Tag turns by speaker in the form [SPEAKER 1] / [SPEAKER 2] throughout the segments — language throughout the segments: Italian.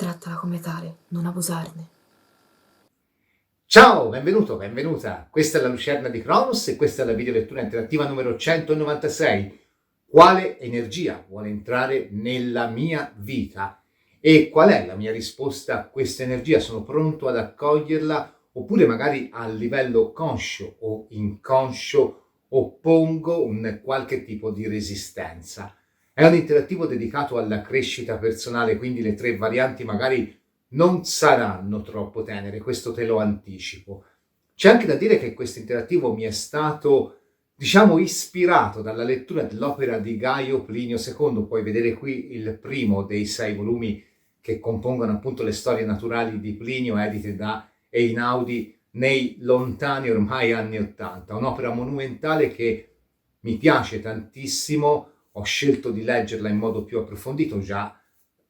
[SPEAKER 1] trattala come tale, non abusarne.
[SPEAKER 2] Ciao, benvenuto, benvenuta. Questa è la Lucerna di Cronos e questa è la videolettura interattiva numero 196. Quale energia vuole entrare nella mia vita? E qual è la mia risposta a questa energia? Sono pronto ad accoglierla oppure magari a livello conscio o inconscio oppongo un qualche tipo di resistenza? È un interattivo dedicato alla crescita personale, quindi le tre varianti magari non saranno troppo tenere, questo te lo anticipo. C'è anche da dire che questo interattivo mi è stato, ispirato dalla lettura dell'opera di Gaio Plinio II. Puoi vedere qui il primo dei 6 volumi che compongono appunto le storie naturali di Plinio, edite da Einaudi nei lontani ormai anni '80. Un'opera monumentale che mi piace tantissimo, ho scelto di leggerla in modo più approfondito già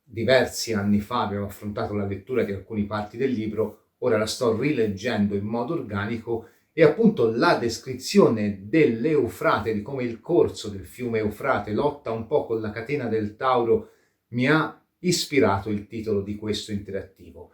[SPEAKER 2] diversi anni fa, abbiamo affrontato la lettura di alcune parti del libro, ora la sto rileggendo in modo organico e appunto la descrizione dell'Eufrate, di come il corso del fiume Eufrate lotta un po' con la catena del Tauro, mi ha ispirato il titolo di questo interattivo.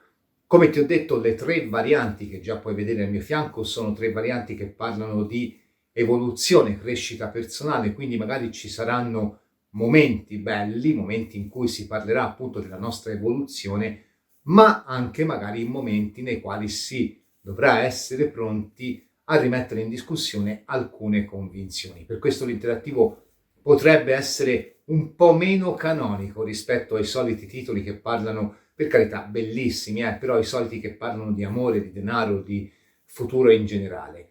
[SPEAKER 2] Come ti ho detto, le tre varianti che già puoi vedere al mio fianco sono tre varianti che parlano di evoluzione, crescita personale, quindi magari ci saranno momenti belli, momenti in cui si parlerà appunto della nostra evoluzione, ma anche magari momenti nei quali si dovrà essere pronti a rimettere in discussione alcune convinzioni. Per questo l'interattivo potrebbe essere un po' meno canonico rispetto ai soliti titoli che parlano, per carità, bellissimi, però i soliti che parlano di amore, di denaro, di futuro in generale.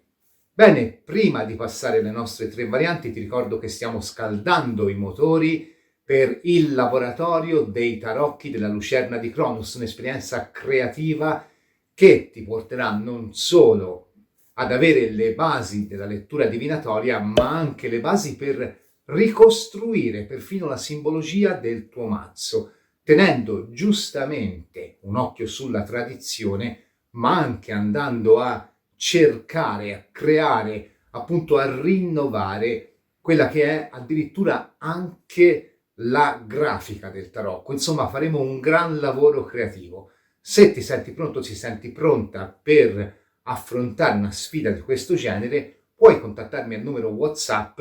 [SPEAKER 2] Bene, prima di passare alle nostre tre varianti, ti ricordo che stiamo scaldando i motori per il laboratorio dei tarocchi della Lucerna di Cronos, un'esperienza creativa che ti porterà non solo ad avere le basi della lettura divinatoria, ma anche le basi per ricostruire perfino la simbologia del tuo mazzo, tenendo giustamente un occhio sulla tradizione, ma anche andando a cercare, a creare, appunto a rinnovare quella che è addirittura anche la grafica del tarocco. Insomma, faremo un gran lavoro creativo. Se ti senti pronto, ti senti pronta per affrontare una sfida di questo genere, puoi contattarmi al numero WhatsApp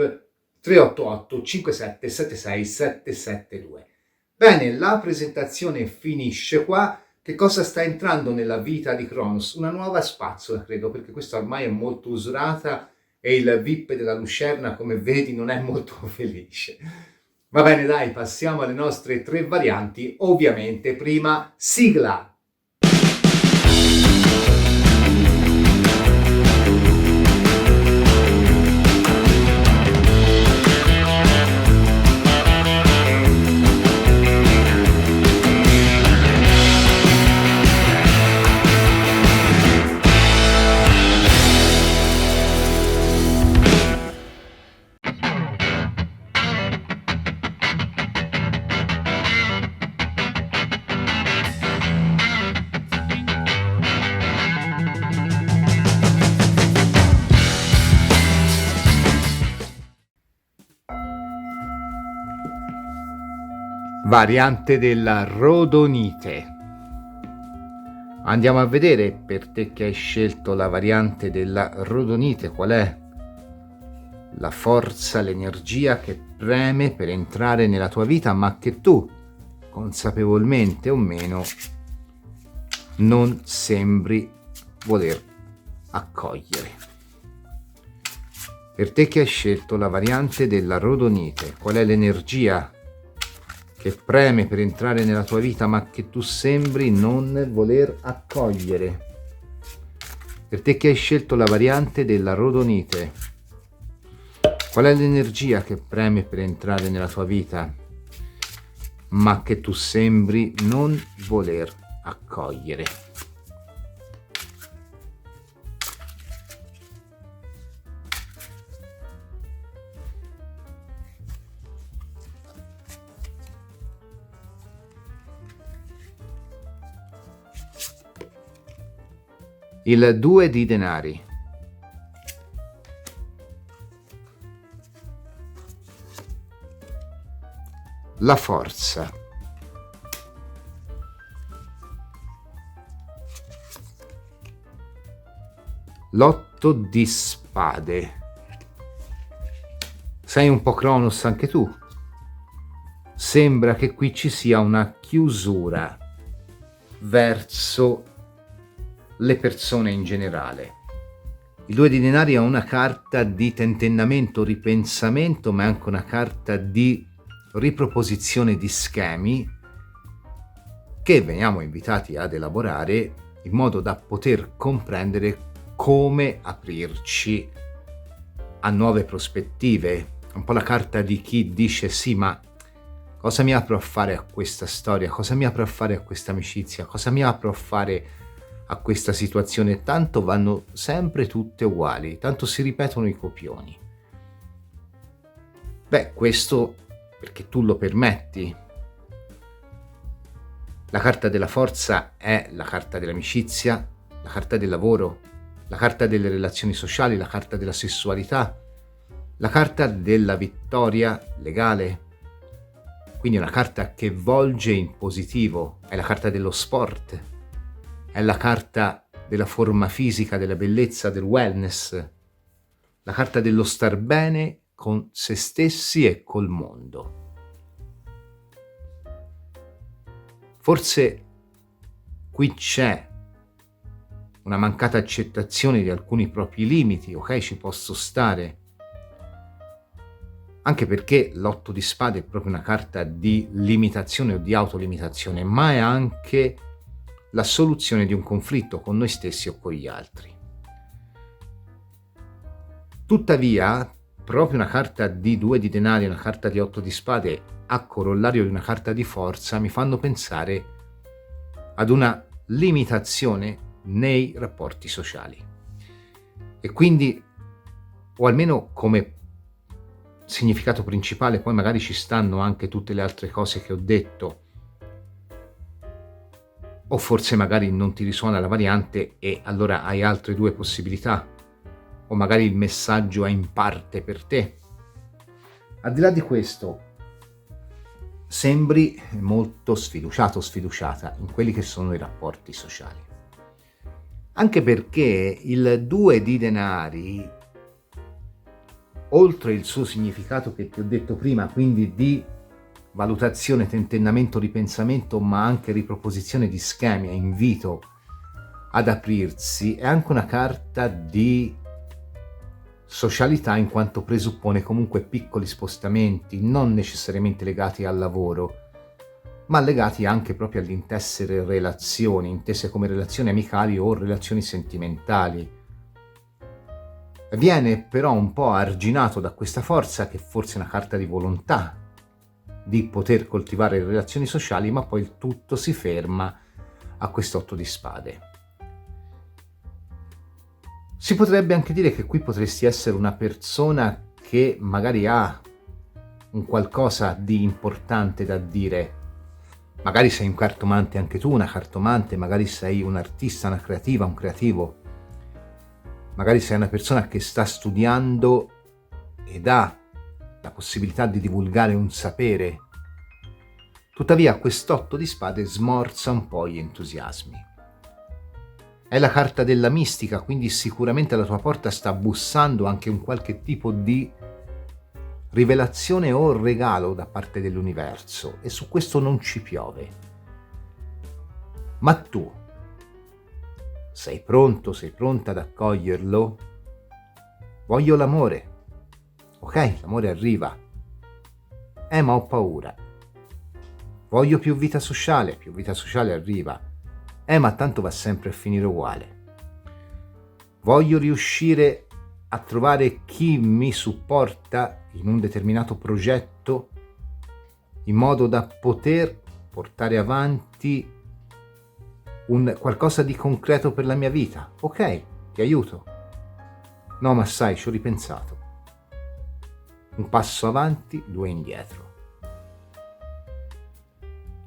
[SPEAKER 2] 388 57 76 772. Bene, la presentazione finisce qua. Che cosa sta entrando nella vita di Cronos? Una nuova spazzola, credo, perché questa ormai è molto usurata e il VIP della Lucerna, come vedi, non è molto felice. Va bene, dai, passiamo alle nostre tre varianti. Ovviamente, prima sigla! Variante della rodonite. Andiamo a vedere, per te che hai scelto la variante della rodonite, qual è la forza, l'energia che preme per entrare nella tua vita, ma che tu, consapevolmente o meno, non sembri voler accogliere. Per te che hai scelto la variante della rodonite, qual è l'energia che preme per entrare nella tua vita ma che tu sembri non voler accogliere? Per te che hai scelto la variante della rodonite, qual è l'energia che preme per entrare nella tua vita ma che tu sembri non voler accogliere? Il 2 di denari. La forza. L'otto di spade. Sei un po' Cronos anche tu. Sembra che qui ci sia una chiusura verso le persone in generale. Il 2 di denari è una carta di tentennamento, ripensamento, ma è anche una carta di riproposizione di schemi che veniamo invitati ad elaborare in modo da poter comprendere come aprirci a nuove prospettive. Un po' la carta di chi dice sì, ma cosa mi apro a fare a questa storia? Cosa mi apro a fare a questa amicizia? Cosa mi apro a fare a questa situazione? Tanto vanno sempre tutte uguali, tanto si ripetono i copioni. Beh, questo perché tu lo permetti. La carta della forza è la carta dell'amicizia, la carta del lavoro, la carta delle relazioni sociali, la carta della sessualità, la carta della vittoria legale. Quindi è una carta che volge in positivo, è la carta dello sport, è la carta della forma fisica, della bellezza, del wellness, la carta dello star bene con se stessi e col mondo. Forse qui c'è una mancata accettazione di alcuni propri limiti, ok, ci posso stare. Anche perché l'otto di spade è proprio una carta di limitazione o di autolimitazione, ma è anche la soluzione di un conflitto con noi stessi o con gli altri. Tuttavia, proprio una carta di 2 di denari e una carta di 8 di spade a corollario di una carta di forza mi fanno pensare ad una limitazione nei rapporti sociali. E quindi, o almeno come significato principale, poi magari ci stanno anche tutte le altre cose che ho detto, o forse magari non ti risuona la variante e allora hai altre due possibilità, o magari il messaggio è in parte per te. Al di là di questo, sembri molto sfiduciato o sfiduciata in quelli che sono i rapporti sociali. Anche perché il 2 di denari, oltre il suo significato che ti ho detto prima, quindi di valutazione, tentennamento, ripensamento, ma anche riproposizione di schemi e invito ad aprirsi, è anche una carta di socialità in quanto presuppone comunque piccoli spostamenti, non necessariamente legati al lavoro, ma legati anche proprio all'intessere relazioni, intese come relazioni amicali o relazioni sentimentali. Viene però un po' arginato da questa forza che forse è una carta di volontà di poter coltivare le relazioni sociali, ma poi il tutto si ferma a quest'otto di spade. Si potrebbe anche dire che qui potresti essere una persona che magari ha un qualcosa di importante da dire. Magari sei un cartomante anche tu, una cartomante, magari sei un artista, una creativa, un creativo. Magari sei una persona che sta studiando ed ha la possibilità di divulgare un sapere. Tuttavia quest'otto di spade smorza un po' gli entusiasmi. È la carta della mistica, quindi sicuramente alla tua porta sta bussando anche un qualche tipo di rivelazione o regalo da parte dell'universo e su questo non ci piove. Ma tu sei pronto, sei pronta ad accoglierlo? Voglio l'amore. Ok, l'amore arriva. Ma ho paura. Voglio più vita sociale arriva. Ma tanto va sempre a finire uguale. Voglio riuscire a trovare chi mi supporta in un determinato progetto in modo da poter portare avanti un qualcosa di concreto per la mia vita. Ok, ti aiuto. No, ma sai, ci ho ripensato. Un passo avanti, 2 indietro.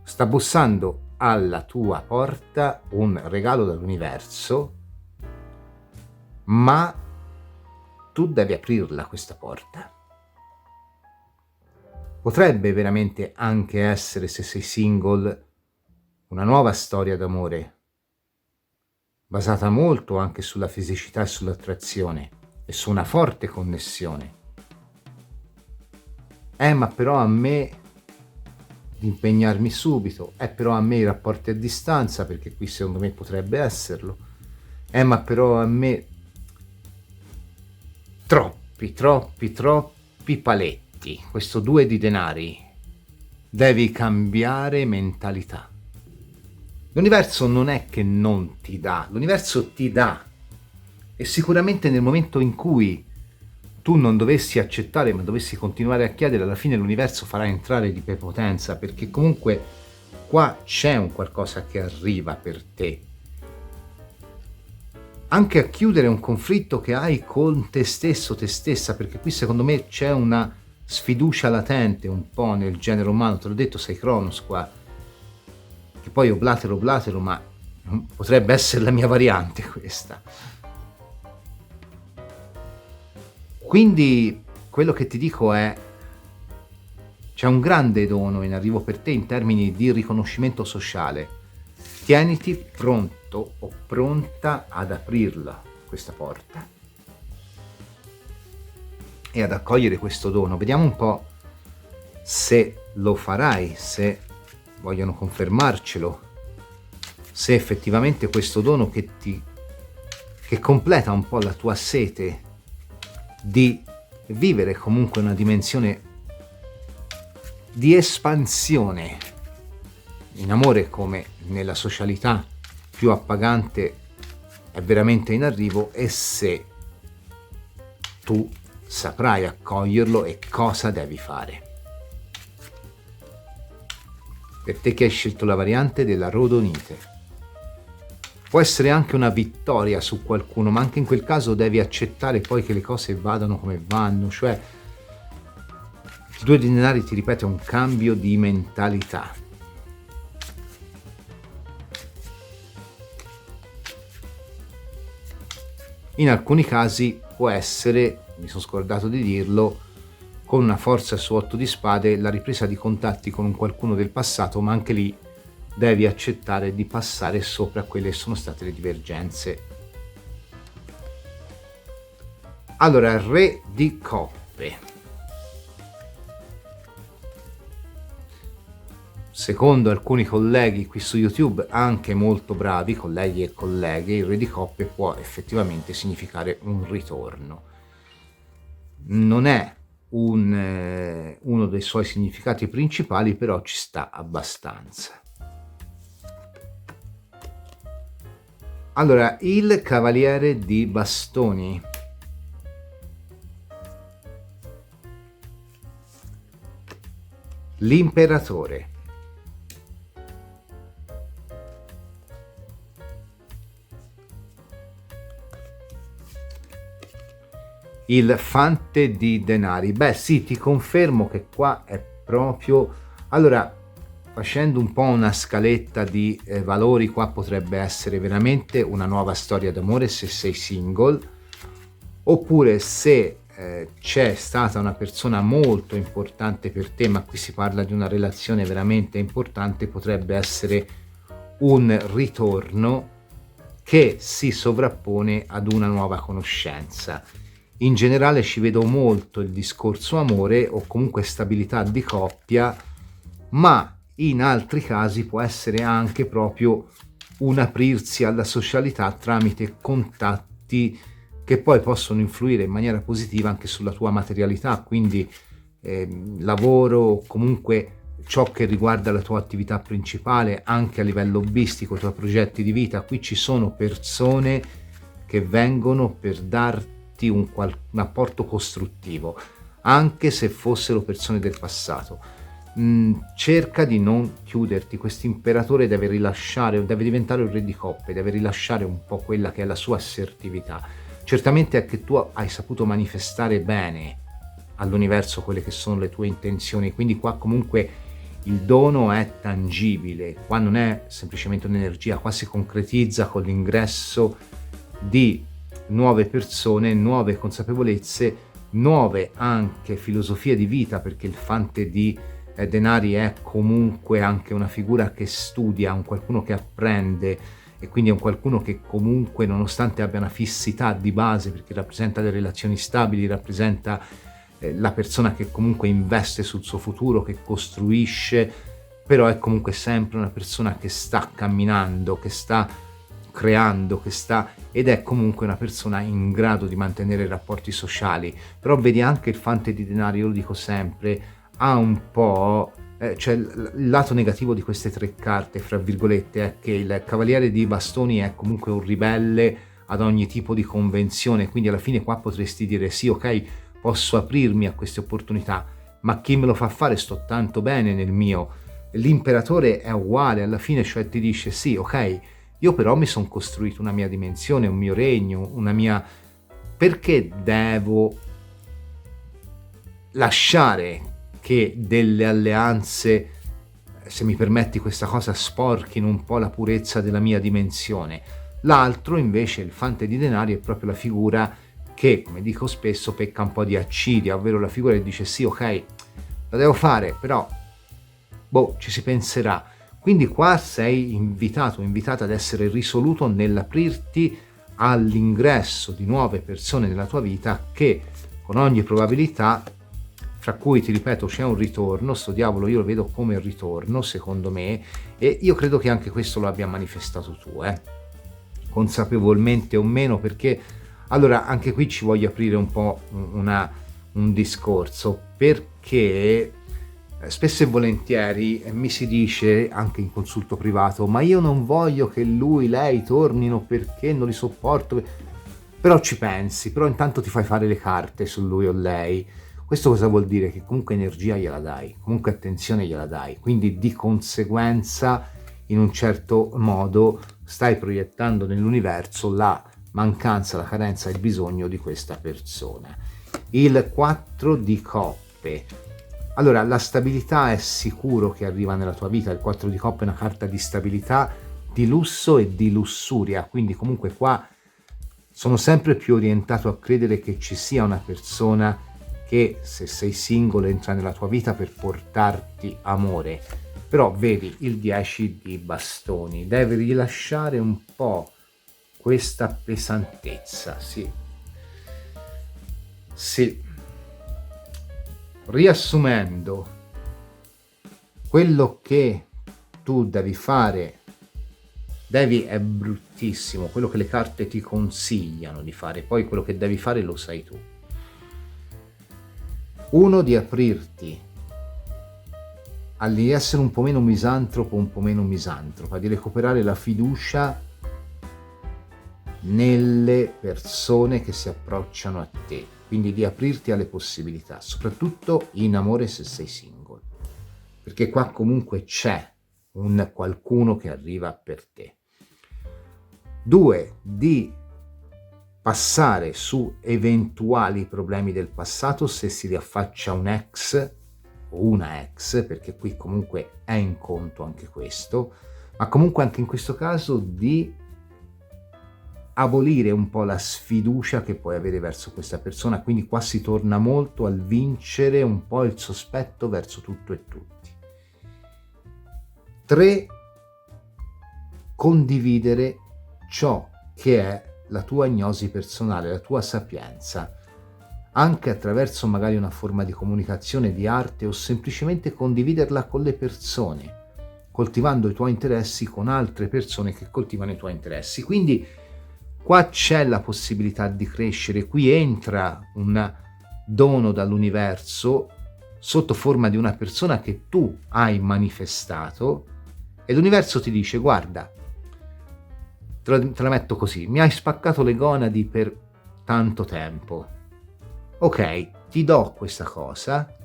[SPEAKER 2] Sta bussando alla tua porta un regalo dall'universo, ma tu devi aprirla questa porta. Potrebbe veramente anche essere, se sei single, una nuova storia d'amore. basata molto anche sulla fisicità e sull'attrazione e su una forte connessione. Ma però a me di impegnarmi subito, però a me i rapporti a distanza, perché qui secondo me potrebbe esserlo, ma però a me troppi paletti, questo 2 di denari, devi cambiare mentalità. L'universo non è che non ti dà, l'universo ti dà, e sicuramente nel momento in cui tu non dovessi accettare ma dovessi continuare a chiedere, alla fine l'universo farà entrare di prepotenza, perché comunque qua c'è un qualcosa che arriva per te, anche a chiudere un conflitto che hai con te stesso, te stessa, perché qui secondo me c'è una sfiducia latente un po' nel genere umano. Te l'ho detto, sei Cronos qua, che poi oblatero, ma potrebbe essere la mia variante questa. Quindi quello che ti dico è, c'è un grande dono in arrivo per te in termini di riconoscimento sociale. Tieniti pronto o pronta ad aprirla, questa porta, e ad accogliere questo dono. Vediamo un po' se lo farai, se vogliono confermarcelo, se effettivamente questo dono che completa un po' la tua sete di vivere comunque una dimensione di espansione in amore come nella socialità più appagante è veramente in arrivo, e se tu saprai accoglierlo e cosa devi fare. Per te che hai scelto la variante della rodonite, può essere anche una vittoria su qualcuno, ma anche in quel caso devi accettare poi che le cose vadano come vanno, cioè il 2 di denari ti ripete un cambio di mentalità. In alcuni casi può essere, mi sono scordato di dirlo, con una forza su 8 di spade, la ripresa di contatti con un qualcuno del passato, ma anche lì devi accettare di passare sopra quelle che sono state le divergenze. Allora, Re di coppe. Secondo alcuni colleghi qui su YouTube, anche molto bravi, colleghi e colleghe, il Re di coppe può effettivamente significare un ritorno. Non è uno dei suoi significati principali, però ci sta abbastanza. Allora, il Cavaliere di Bastoni. L'Imperatore. Il Fante di denari. Beh sì, ti confermo che qua è proprio... Allora, facendo un po' una scaletta di valori, qua potrebbe essere veramente una nuova storia d'amore se sei single, oppure se c'è stata una persona molto importante per te, ma qui si parla di una relazione veramente importante, potrebbe essere un ritorno che si sovrappone ad una nuova conoscenza. In generale ci vedo molto il discorso amore o comunque stabilità di coppia, ma in altri casi può essere anche proprio un aprirsi alla socialità tramite contatti che poi possono influire in maniera positiva anche sulla tua materialità, quindi lavoro o comunque ciò che riguarda la tua attività principale, anche a livello hobbistico, i tuoi progetti di vita. Qui ci sono persone che vengono per darti un apporto costruttivo, anche se fossero persone del passato. Cerca di non chiuderti. Questo imperatore deve rilasciare, deve diventare un re di coppe, deve rilasciare un po' quella che è la sua assertività. Certamente è che tu hai saputo manifestare bene all'universo quelle che sono le tue intenzioni, quindi qua comunque il dono è tangibile, qua non è semplicemente un'energia, qua si concretizza con l'ingresso di nuove persone, nuove consapevolezze, nuove anche filosofie di vita, perché il Fante di denari è comunque anche una figura che studia, un qualcuno che apprende e quindi è un qualcuno che comunque, nonostante abbia una fissità di base, perché rappresenta le relazioni stabili, rappresenta la persona che comunque investe sul suo futuro, che costruisce, però è comunque sempre una persona che sta camminando, che sta creando, ed è comunque una persona in grado di mantenere rapporti sociali. Però vedi anche il fante di denaro, io lo dico sempre, ha un po', cioè il lato negativo di queste tre carte, fra virgolette, è che il cavaliere di bastoni è comunque un ribelle ad ogni tipo di convenzione, quindi alla fine qua potresti dire sì, ok, posso aprirmi a queste opportunità, ma chi me lo fa fare? Sto tanto bene nel mio. L'imperatore è uguale, alla fine, cioè ti dice sì, ok, io però mi sono costruito una mia dimensione, un mio regno, una mia... Perché devo lasciare che delle alleanze, se mi permetti questa cosa, sporchino un po' la purezza della mia dimensione? L'altro invece, il fante di denari, è proprio la figura che, come dico spesso, pecca un po' di accidia, ovvero la figura che dice sì, ok, lo devo fare, però ci si penserà. Quindi qua sei invitato, invitata ad essere risoluto nell'aprirti all'ingresso di nuove persone nella tua vita che, con ogni probabilità, fra cui, ti ripeto, c'è un ritorno. Sto diavolo io lo vedo come un ritorno, secondo me, e io credo che anche questo lo abbia manifestato tu, consapevolmente o meno, perché allora anche qui ci voglio aprire un po' un discorso, perché spesso e volentieri mi si dice, anche in consulto privato, ma io non voglio che lui, lei tornino perché non li sopporto. Però ci pensi, però intanto ti fai fare le carte su lui o lei. Questo cosa vuol dire? Che comunque energia gliela dai, comunque attenzione gliela dai, quindi di conseguenza in un certo modo stai proiettando nell'universo la mancanza, la carenza, il bisogno di questa persona. Il 4 di coppe. Allora, la stabilità è sicuro che arriva nella tua vita. Il 4 di coppe è una carta di stabilità, di lusso e di lussuria, quindi comunque qua sono sempre più orientato a credere che ci sia una persona che, se sei single, entra nella tua vita per portarti amore. Però vedi il 10 di bastoni, devi rilasciare un po' questa pesantezza, sì. Riassumendo, quello che tu devi fare, è bruttissimo, quello che le carte ti consigliano di fare, poi quello che devi fare lo sai tu. Uno, di aprirti di essere un po' meno misantropa, di recuperare la fiducia nelle persone che si approcciano a te, quindi di aprirti alle possibilità, soprattutto in amore se sei single, perché qua comunque c'è un qualcuno che arriva per te. 2, di passare su eventuali problemi del passato se si riaffaccia un ex o una ex, perché qui comunque è in conto anche questo, ma comunque anche in questo caso di abolire un po' la sfiducia che puoi avere verso questa persona, quindi qua si torna molto al vincere un po' il sospetto verso tutto e tutti. 3, condividere ciò che è la tua agnosi personale, la tua sapienza, anche attraverso magari una forma di comunicazione, di arte, o semplicemente condividerla con le persone, coltivando i tuoi interessi con altre persone che coltivano i tuoi interessi. Quindi qua c'è la possibilità di crescere, qui entra un dono dall'universo sotto forma di una persona che tu hai manifestato, e l'universo ti dice: guarda, te la metto così, mi hai spaccato le gonadi per tanto tempo, ok, ti do questa cosa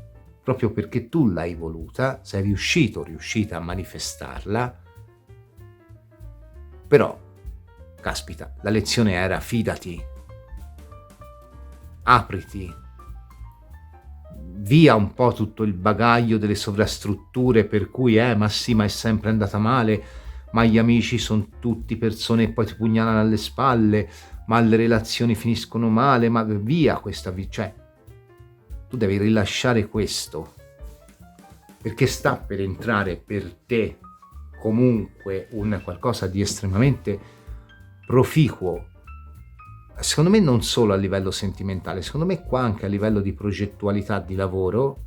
[SPEAKER 2] proprio perché tu l'hai voluta, sei riuscita a manifestarla, però caspita, la lezione era: fidati, apriti, via un po' tutto il bagaglio delle sovrastrutture per cui ma sì, ma è sempre andata male, ma gli amici sono tutti persone che poi ti pugnalano alle spalle, ma le relazioni finiscono male, ma via questa cioè tu devi rilasciare questo, perché sta per entrare per te comunque un qualcosa di estremamente proficuo, secondo me non solo a livello sentimentale, secondo me qua anche a livello di progettualità di lavoro.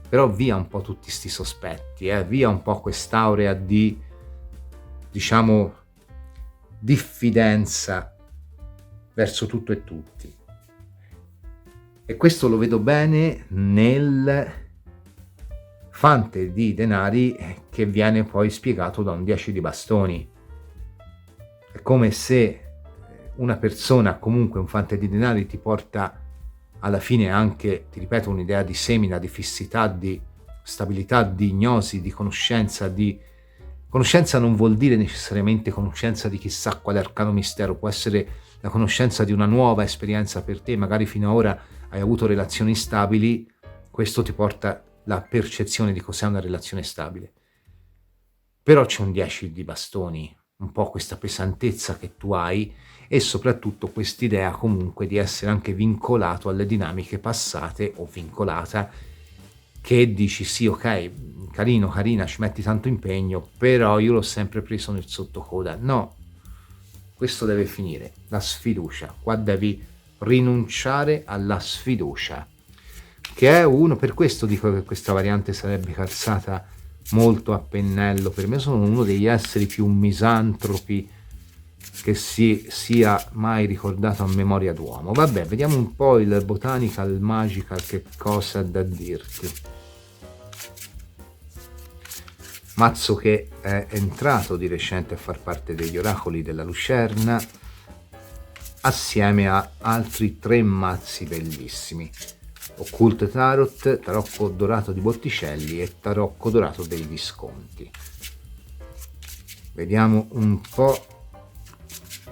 [SPEAKER 2] Però via un po' tutti sti sospetti, via un po' quest'aurea di, diciamo, diffidenza verso tutto e tutti. E questo lo vedo bene nel fante di denari che viene poi spiegato da un 10 di bastoni. È come se una persona, comunque un fante di denari, ti porta alla fine anche, ti ripeto, un'idea di semina, di fissità, di stabilità, di gnosi, di conoscenza. Conoscenza non vuol dire necessariamente conoscenza di chissà quale arcano mistero, può essere la conoscenza di una nuova esperienza per te, magari fino ad ora hai avuto relazioni stabili, questo ti porta la percezione di cos'è una relazione stabile. Però c'è un 10 di bastoni, un po' questa pesantezza che tu hai e soprattutto quest'idea comunque di essere anche vincolato alle dinamiche passate o vincolata, che dici sì, ok, carino, carina, ci metti tanto impegno, però io l'ho sempre preso nel sottocoda. No, questo deve finire, la sfiducia, qua devi rinunciare alla sfiducia, che è uno, per questo dico che questa variante sarebbe calzata molto a pennello. Per me sono uno degli esseri più misantropi che si sia mai ricordato a memoria d'uomo. Vabbè, vediamo un po' il Botanical Magical che cosa ha da dirti. Mazzo che è entrato di recente a far parte degli oracoli della Lucerna assieme a altri 3 mazzi bellissimi: Occult Tarot, Tarocco Dorato di Botticelli e Tarocco Dorato dei Visconti. Vediamo un po'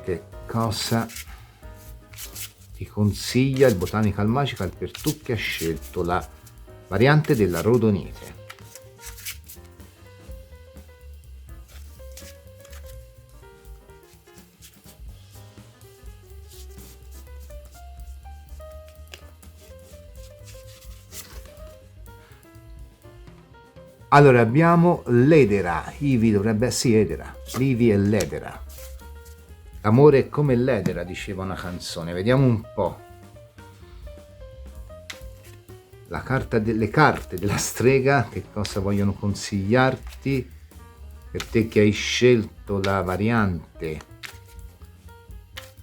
[SPEAKER 2] che cosa ti consiglia il Botanical Magical per tu che hai scelto la variante della Rodonite. Allora abbiamo l'edera, Ivi dovrebbe essere edera, Livi e l'edera. Amore è come l'edera, diceva una canzone. Vediamo un po'. Le carte della strega, che cosa vogliono consigliarti per te che hai scelto la variante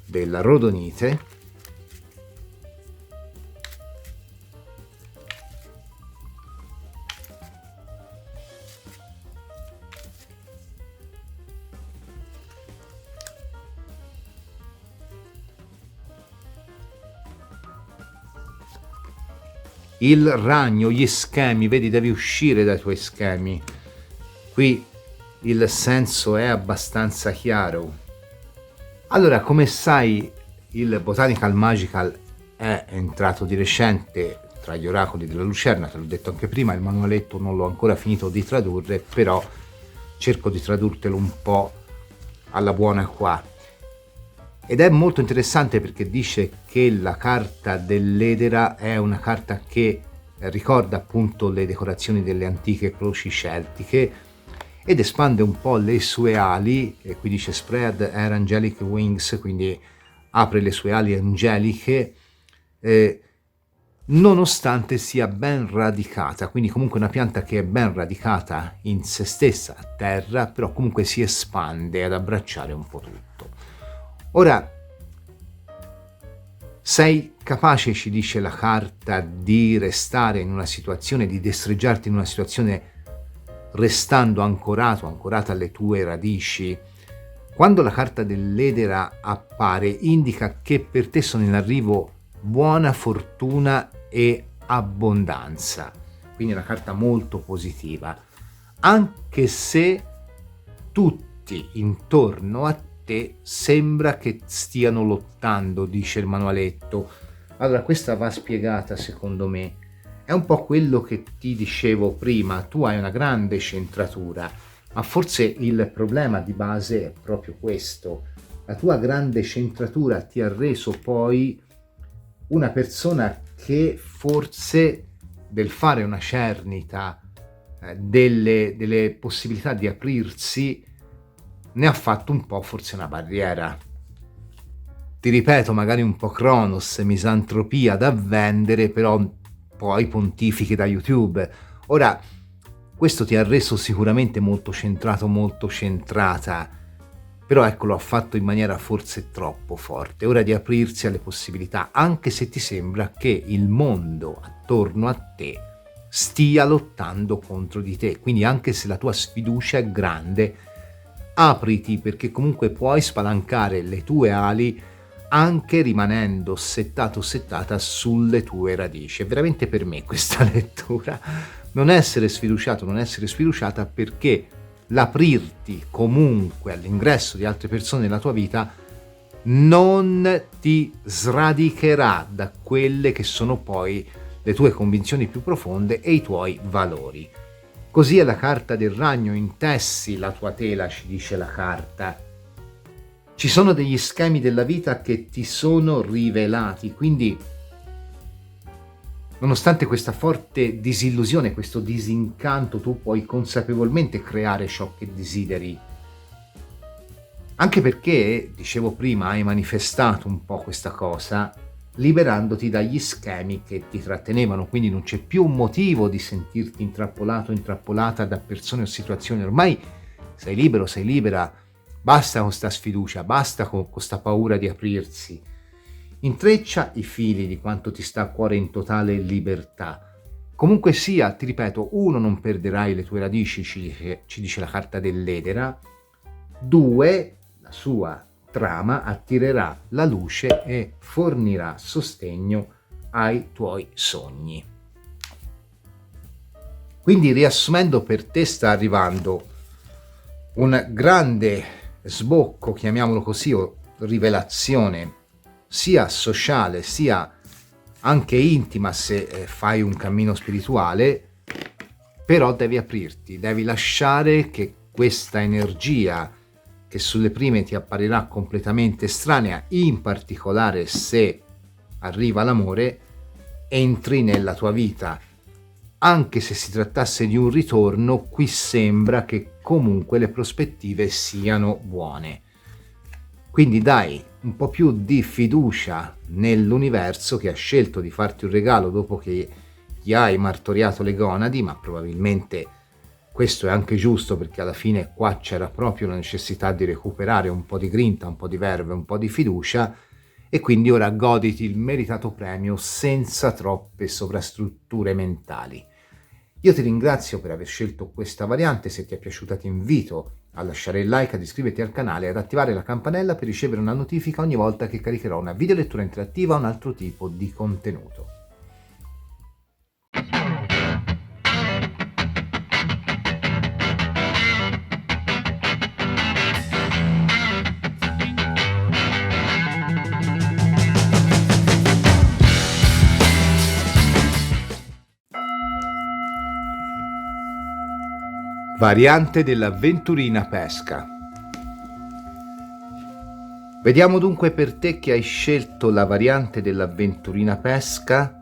[SPEAKER 2] della Rodonite. Il ragno, gli schemi, vedi, devi uscire dai tuoi schemi. Qui il senso è abbastanza chiaro. Allora, come sai, il Botanical Magical è entrato di recente tra gli oracoli della Lucerna, te l'ho detto anche prima, il manualetto non l'ho ancora finito di tradurre, però cerco di tradurtelo un po' alla buona qua. Ed è molto interessante perché dice che la carta dell'edera è una carta che ricorda appunto le decorazioni delle antiche croci celtiche ed espande un po' le sue ali, e qui dice spread her angelic wings, quindi apre le sue ali angeliche, nonostante sia ben radicata, quindi comunque una pianta che è ben radicata in se stessa a terra, però comunque si espande ad abbracciare un po' tutto. Ora, sei capace, ci dice la carta, di restare in una situazione, di destreggiarti in una situazione restando ancorata alle tue radici. Quando la carta dell'edera appare, indica che per te sono in arrivo buona fortuna e abbondanza. Quindi è una carta molto positiva, anche se tutti intorno a te sembra che stiano lottando, dice il manualetto. Allora questa va spiegata, secondo me. È un po' quello che ti dicevo prima, tu hai una grande centratura, ma forse il problema di base è proprio questo. La tua grande centratura ti ha reso poi una persona che forse del fare una cernita delle possibilità di aprirsi, ne ha fatto un po' forse una barriera. Ti ripeto, magari un po' Cronos, misantropia da vendere, però poi pontifichi da YouTube. Ora, questo ti ha reso sicuramente molto centrato, molto centrata, però ecco, lo ha fatto in maniera forse troppo forte. Ora di aprirsi alle possibilità, anche se ti sembra che il mondo attorno a te stia lottando contro di te, quindi anche se la tua sfiducia è grande, apriti, perché comunque puoi spalancare le tue ali anche rimanendo settato settata sulle tue radici. È veramente per me questa lettura. Non essere sfiduciato, non essere sfiduciata, perché l'aprirti comunque all'ingresso di altre persone nella tua vita non ti sradicherà da quelle che sono poi le tue convinzioni più profonde e i tuoi valori. Così è la carta del ragno, intessi la tua tela, ci dice la carta. Ci sono degli schemi della vita che ti sono rivelati, quindi nonostante questa forte disillusione, questo disincanto, tu puoi consapevolmente creare ciò che desideri. Anche perché, dicevo prima, hai manifestato un po' questa cosa, liberandoti dagli schemi che ti trattenevano, quindi non c'è più un motivo di sentirti intrappolato, intrappolata da persone o situazioni. Ormai sei libero, sei libera, basta con sta sfiducia, basta con questa paura di aprirsi. Intreccia i fili di quanto ti sta a cuore in totale libertà. Comunque sia, ti ripeto, 1, non perderai le tue radici, ci dice la carta dell'Edera. 2, la sua trama attirerà la luce e fornirà sostegno ai tuoi sogni. Quindi, riassumendo, per te sta arrivando un grande sbocco, chiamiamolo così, o rivelazione, sia sociale sia anche intima se fai un cammino spirituale, però devi aprirti, devi lasciare che questa energia, che sulle prime ti apparirà completamente estranea, in particolare se arriva l'amore, entri nella tua vita. Anche se si trattasse di un ritorno, qui sembra che comunque le prospettive siano buone. Quindi dai un po' più di fiducia nell'universo, che ha scelto di farti un regalo dopo che gli hai martoriato le gonadi, ma probabilmente questo è anche giusto, perché alla fine qua c'era proprio la necessità di recuperare un po' di grinta, un po' di verve, un po' di fiducia, e quindi ora goditi il meritato premio senza troppe sovrastrutture mentali. Io ti ringrazio per aver scelto questa variante. Se ti è piaciuta ti invito a lasciare il like, ad iscriverti al canale e ad attivare la campanella per ricevere una notifica ogni volta che caricherò una video lettura interattiva o un altro tipo di contenuto. Variante dell'avventurina pesca. Vediamo dunque per te che hai scelto la variante dell'avventurina pesca,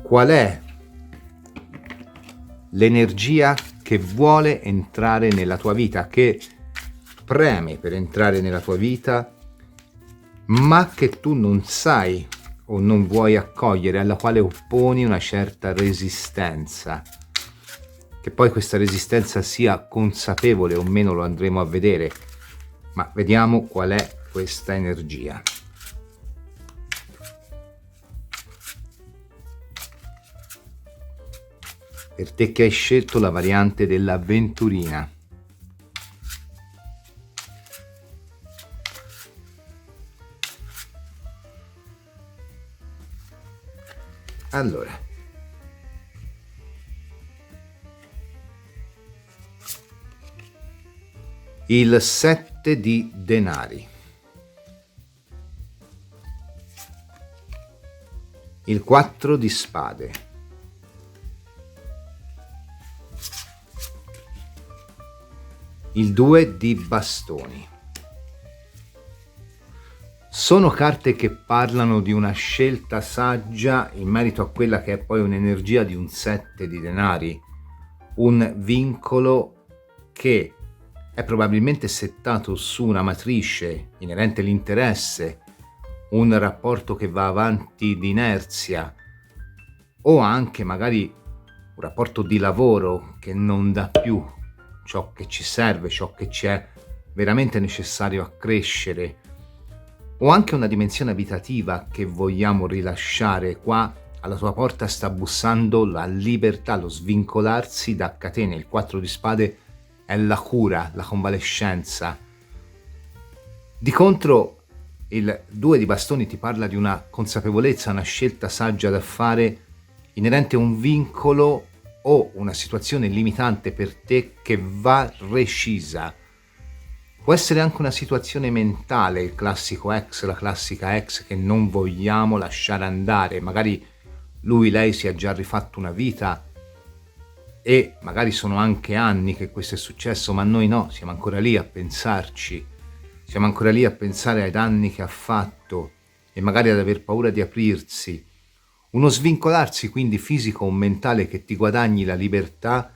[SPEAKER 2] qual è l'energia che vuole entrare nella tua vita, che preme per entrare nella tua vita, ma che tu non sai o non vuoi accogliere, alla quale opponi una certa resistenza. Che poi questa resistenza sia consapevole o meno lo andremo a vedere, ma vediamo qual è questa energia. Per te che hai scelto la variante dell'avventurina. Allora, il 7 di denari, il 4 di spade, il 2 di bastoni. Sono carte che parlano di una scelta saggia in merito a quella che è poi un'energia di un 7 di denari, un vincolo che è probabilmente settato su una matrice inerente all'interesse, un rapporto che va avanti di inerzia o anche magari un rapporto di lavoro che non dà più ciò che ci serve, ciò che ci è veramente necessario a crescere, o anche una dimensione abitativa che vogliamo rilasciare. Qua alla tua porta sta bussando la libertà, lo svincolarsi da catene. Il 4 di spade è la cura, la convalescenza. Di contro il 2 di bastoni ti parla di una consapevolezza, una scelta saggia da fare inerente a un vincolo o una situazione limitante per te che va recisa. Può essere anche una situazione mentale, il classico ex, la classica ex che non vogliamo lasciare andare. Magari lui, lei si è già rifatto una vita e magari sono anche anni che questo è successo, ma noi no, siamo ancora lì a pensarci, siamo ancora lì a pensare ai danni che ha fatto e magari ad aver paura di aprirsi. Uno svincolarsi quindi fisico o mentale che ti guadagni la libertà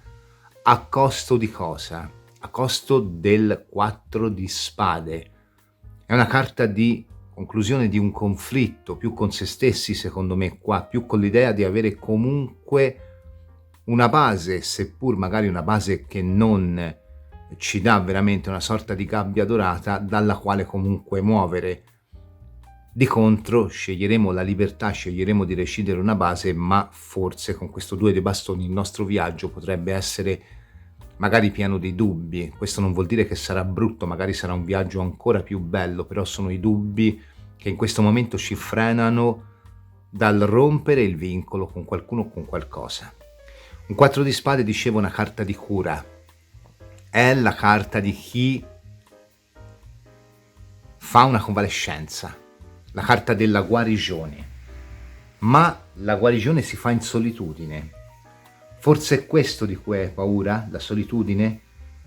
[SPEAKER 2] a costo di cosa? A costo del 4 di spade. È una carta di conclusione di un conflitto, più con se stessi secondo me qua, più con l'idea di avere comunque una base, seppur magari una base che non ci dà veramente una sorta di gabbia dorata dalla quale comunque muovere. Di contro sceglieremo la libertà, sceglieremo di recidere una base, ma forse con questo 2 di bastoni il nostro viaggio potrebbe essere magari pieno di dubbi. Questo non vuol dire che sarà brutto, magari sarà un viaggio ancora più bello, però sono i dubbi che in questo momento ci frenano dal rompere il vincolo con qualcuno o con qualcosa. Un 4 di spade, dicevo, una carta di cura. È la carta di chi fa una convalescenza, la carta della guarigione. Ma la guarigione si fa in solitudine. Forse è questo di cui hai paura, la solitudine?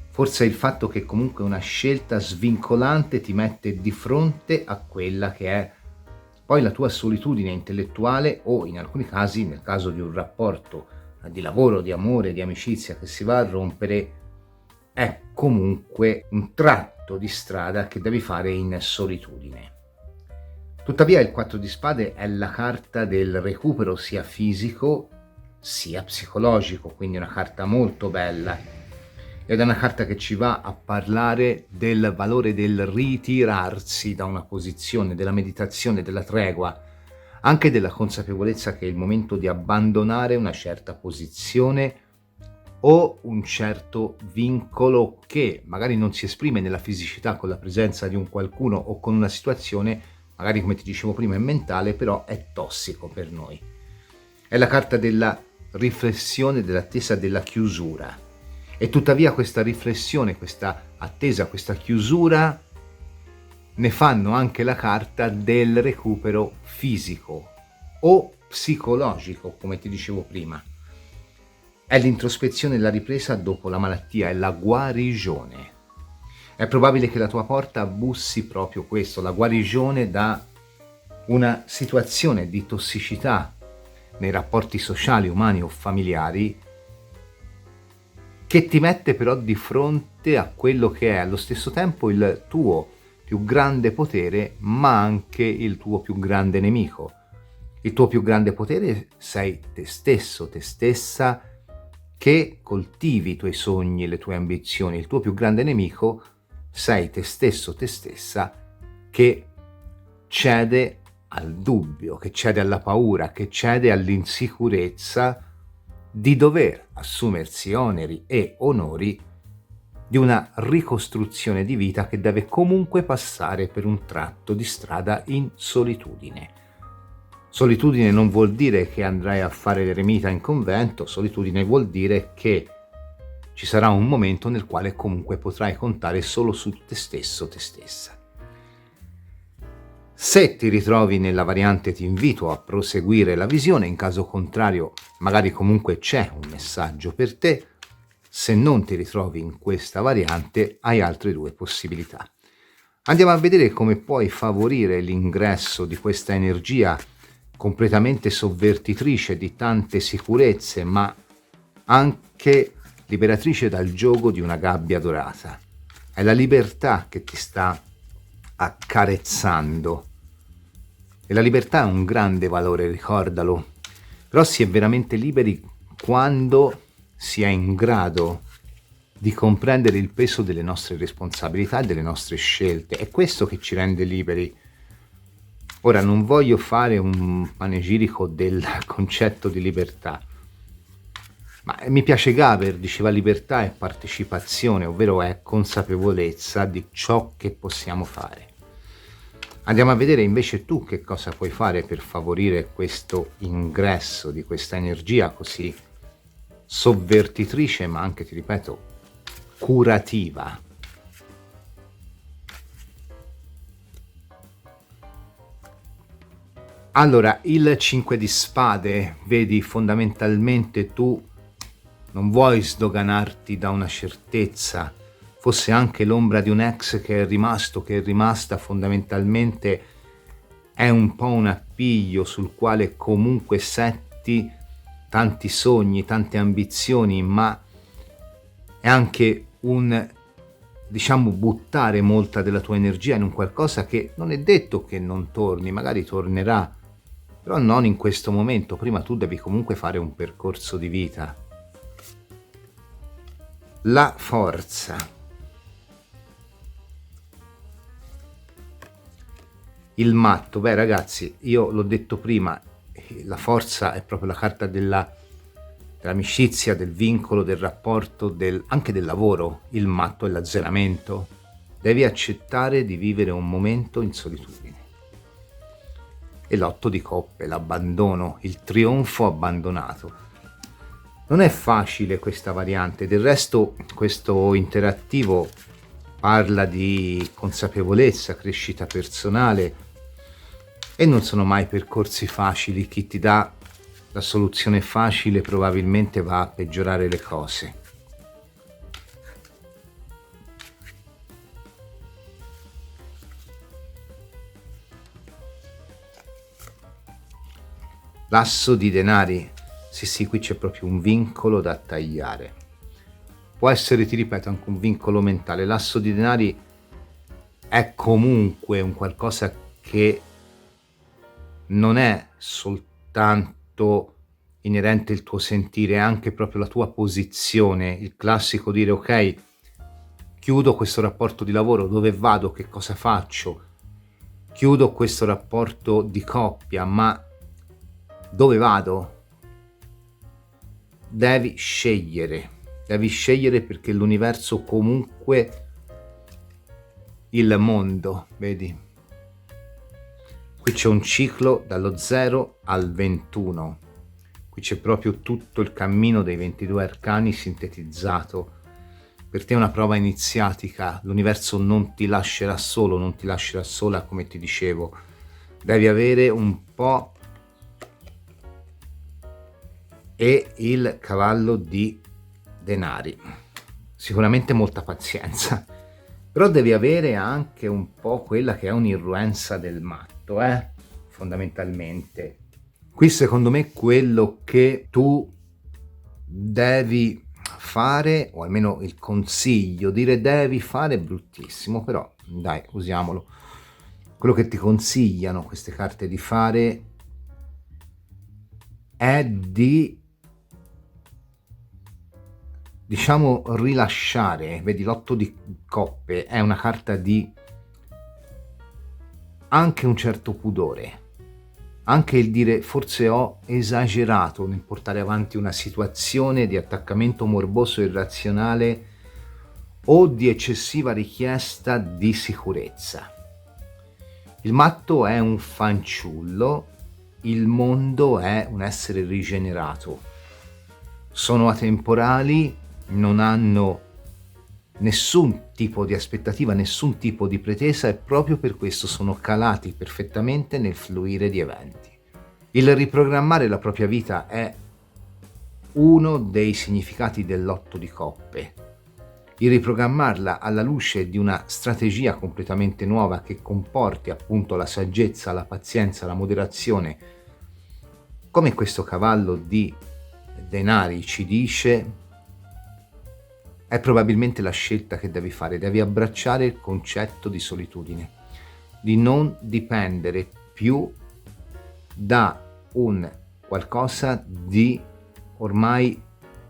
[SPEAKER 2] Forse è il fatto che comunque una scelta svincolante ti mette di fronte a quella che è poi la tua solitudine intellettuale o in alcuni casi, nel caso di un rapporto di lavoro, di amore, di amicizia che si va a rompere, è comunque un tratto di strada che devi fare in solitudine. Tuttavia il 4 di spade è la carta del recupero sia fisico sia psicologico, quindi una carta molto bella ed è una carta che ci va a parlare del valore del ritirarsi da una posizione, della meditazione, della tregua, anche della consapevolezza che è il momento di abbandonare una certa posizione o un certo vincolo che magari non si esprime nella fisicità con la presenza di un qualcuno o con una situazione, magari come ti dicevo prima è mentale, però è tossico per noi. È la carta della riflessione, dell'attesa, della chiusura. E tuttavia questa riflessione, questa attesa, questa chiusura ne fanno anche la carta del recupero fisico o psicologico, come ti dicevo prima. È l'introspezione e la ripresa dopo la malattia, è la guarigione. È probabile che la tua porta bussi proprio questo, la guarigione da una situazione di tossicità nei rapporti sociali, umani o familiari, che ti mette però di fronte a quello che è allo stesso tempo il tuo più grande potere, ma anche il tuo più grande nemico. Il tuo più grande potere sei te stesso, te stessa, che coltivi i tuoi sogni, le tue ambizioni. Il tuo più grande nemico sei te stesso, te stessa, che cede al dubbio, che cede alla paura, che cede all'insicurezza di dover assumersi oneri e onori di una ricostruzione di vita che deve comunque passare per un tratto di strada in solitudine. Solitudine non vuol dire che andrai a fare l'eremita in convento, solitudine vuol dire che ci sarà un momento nel quale comunque potrai contare solo su te stesso, te stessa. Se ti ritrovi nella variante ti invito a proseguire la visione, in caso contrario magari comunque c'è un messaggio per te. Se non ti ritrovi in questa variante hai altre due possibilità. Andiamo a vedere come puoi favorire l'ingresso di questa energia completamente sovvertitrice di tante sicurezze, ma anche liberatrice dal gioco di una gabbia dorata. È la libertà che ti sta accarezzando. E la libertà è un grande valore, ricordalo. Però si è veramente liberi quando si è in grado di comprendere il peso delle nostre responsabilità e delle nostre scelte. È questo che ci rende liberi. Ora, non voglio fare un panegirico del concetto di libertà, ma mi piace Gaber, diceva libertà è partecipazione, ovvero è consapevolezza di ciò che possiamo fare. Andiamo a vedere invece tu che cosa puoi fare per favorire questo ingresso di questa energia così sovvertitrice, ma anche, ti ripeto, curativa. Allora, il 5 di spade, vedi, fondamentalmente tu non vuoi sdoganarti da una certezza, fosse anche l'ombra di un ex che è rimasto, che è rimasta, fondamentalmente è un po' un appiglio sul quale comunque setti tanti sogni, tante ambizioni, ma è anche un, diciamo, buttare molta della tua energia in un qualcosa che non è detto che non torni, magari tornerà, però non in questo momento. Prima tu devi comunque fare un percorso di vita. La forza. Il matto. Ragazzi, io l'ho detto prima, la forza è proprio la carta dell'amicizia, del vincolo, del rapporto, anche del lavoro. Il matto è l'azzeramento. Devi accettare di vivere un momento in solitudine. E l'8 di coppe, l'abbandono, il trionfo abbandonato. Non è facile questa variante, del resto questo interattivo parla di consapevolezza, crescita personale e non sono mai percorsi facili. Chi ti dà la soluzione facile probabilmente va a peggiorare le cose. L'asso di denari. Sì, qui c'è proprio un vincolo da tagliare. Può essere, ti ripeto, anche un vincolo mentale. L'asso di denari è comunque un qualcosa che non è soltanto inerente al tuo sentire, è anche proprio la tua posizione. Il classico dire: ok, chiudo questo rapporto di lavoro, dove vado, che cosa faccio? Chiudo questo rapporto di coppia, ma dove vado? Devi scegliere perché l'universo comunque, il mondo, vedi? Qui c'è un ciclo dallo 0 al 21, qui c'è proprio tutto il cammino dei 22 arcani sintetizzato. Per te è una prova iniziatica, l'universo non ti lascerà solo, non ti lascerà sola, come ti dicevo. Devi avere un po'. E il cavallo di denari, sicuramente molta pazienza, però devi avere anche un po' quella che è un'irruenza del matto, fondamentalmente. Qui secondo me quello che tu devi fare, o almeno il consiglio, dire devi fare è bruttissimo, però dai, usiamolo. Quello che ti consigliano queste carte di fare è di, diciamo, rilasciare. Vedi, l'8 di coppe è una carta di anche un certo pudore, anche il dire forse ho esagerato nel portare avanti una situazione di attaccamento morboso e irrazionale o di eccessiva richiesta di sicurezza. Il matto è un fanciullo, il mondo è un essere rigenerato, sono atemporali, non hanno nessun tipo di aspettativa, nessun tipo di pretesa e proprio per questo sono calati perfettamente nel fluire di eventi. Il riprogrammare la propria vita è uno dei significati dell'8 di coppe. Il riprogrammarla alla luce di una strategia completamente nuova che comporti appunto la saggezza, la pazienza, la moderazione, come questo cavallo di denari ci dice, è probabilmente la scelta che devi fare. Devi abbracciare il concetto di solitudine, di non dipendere più da un qualcosa di ormai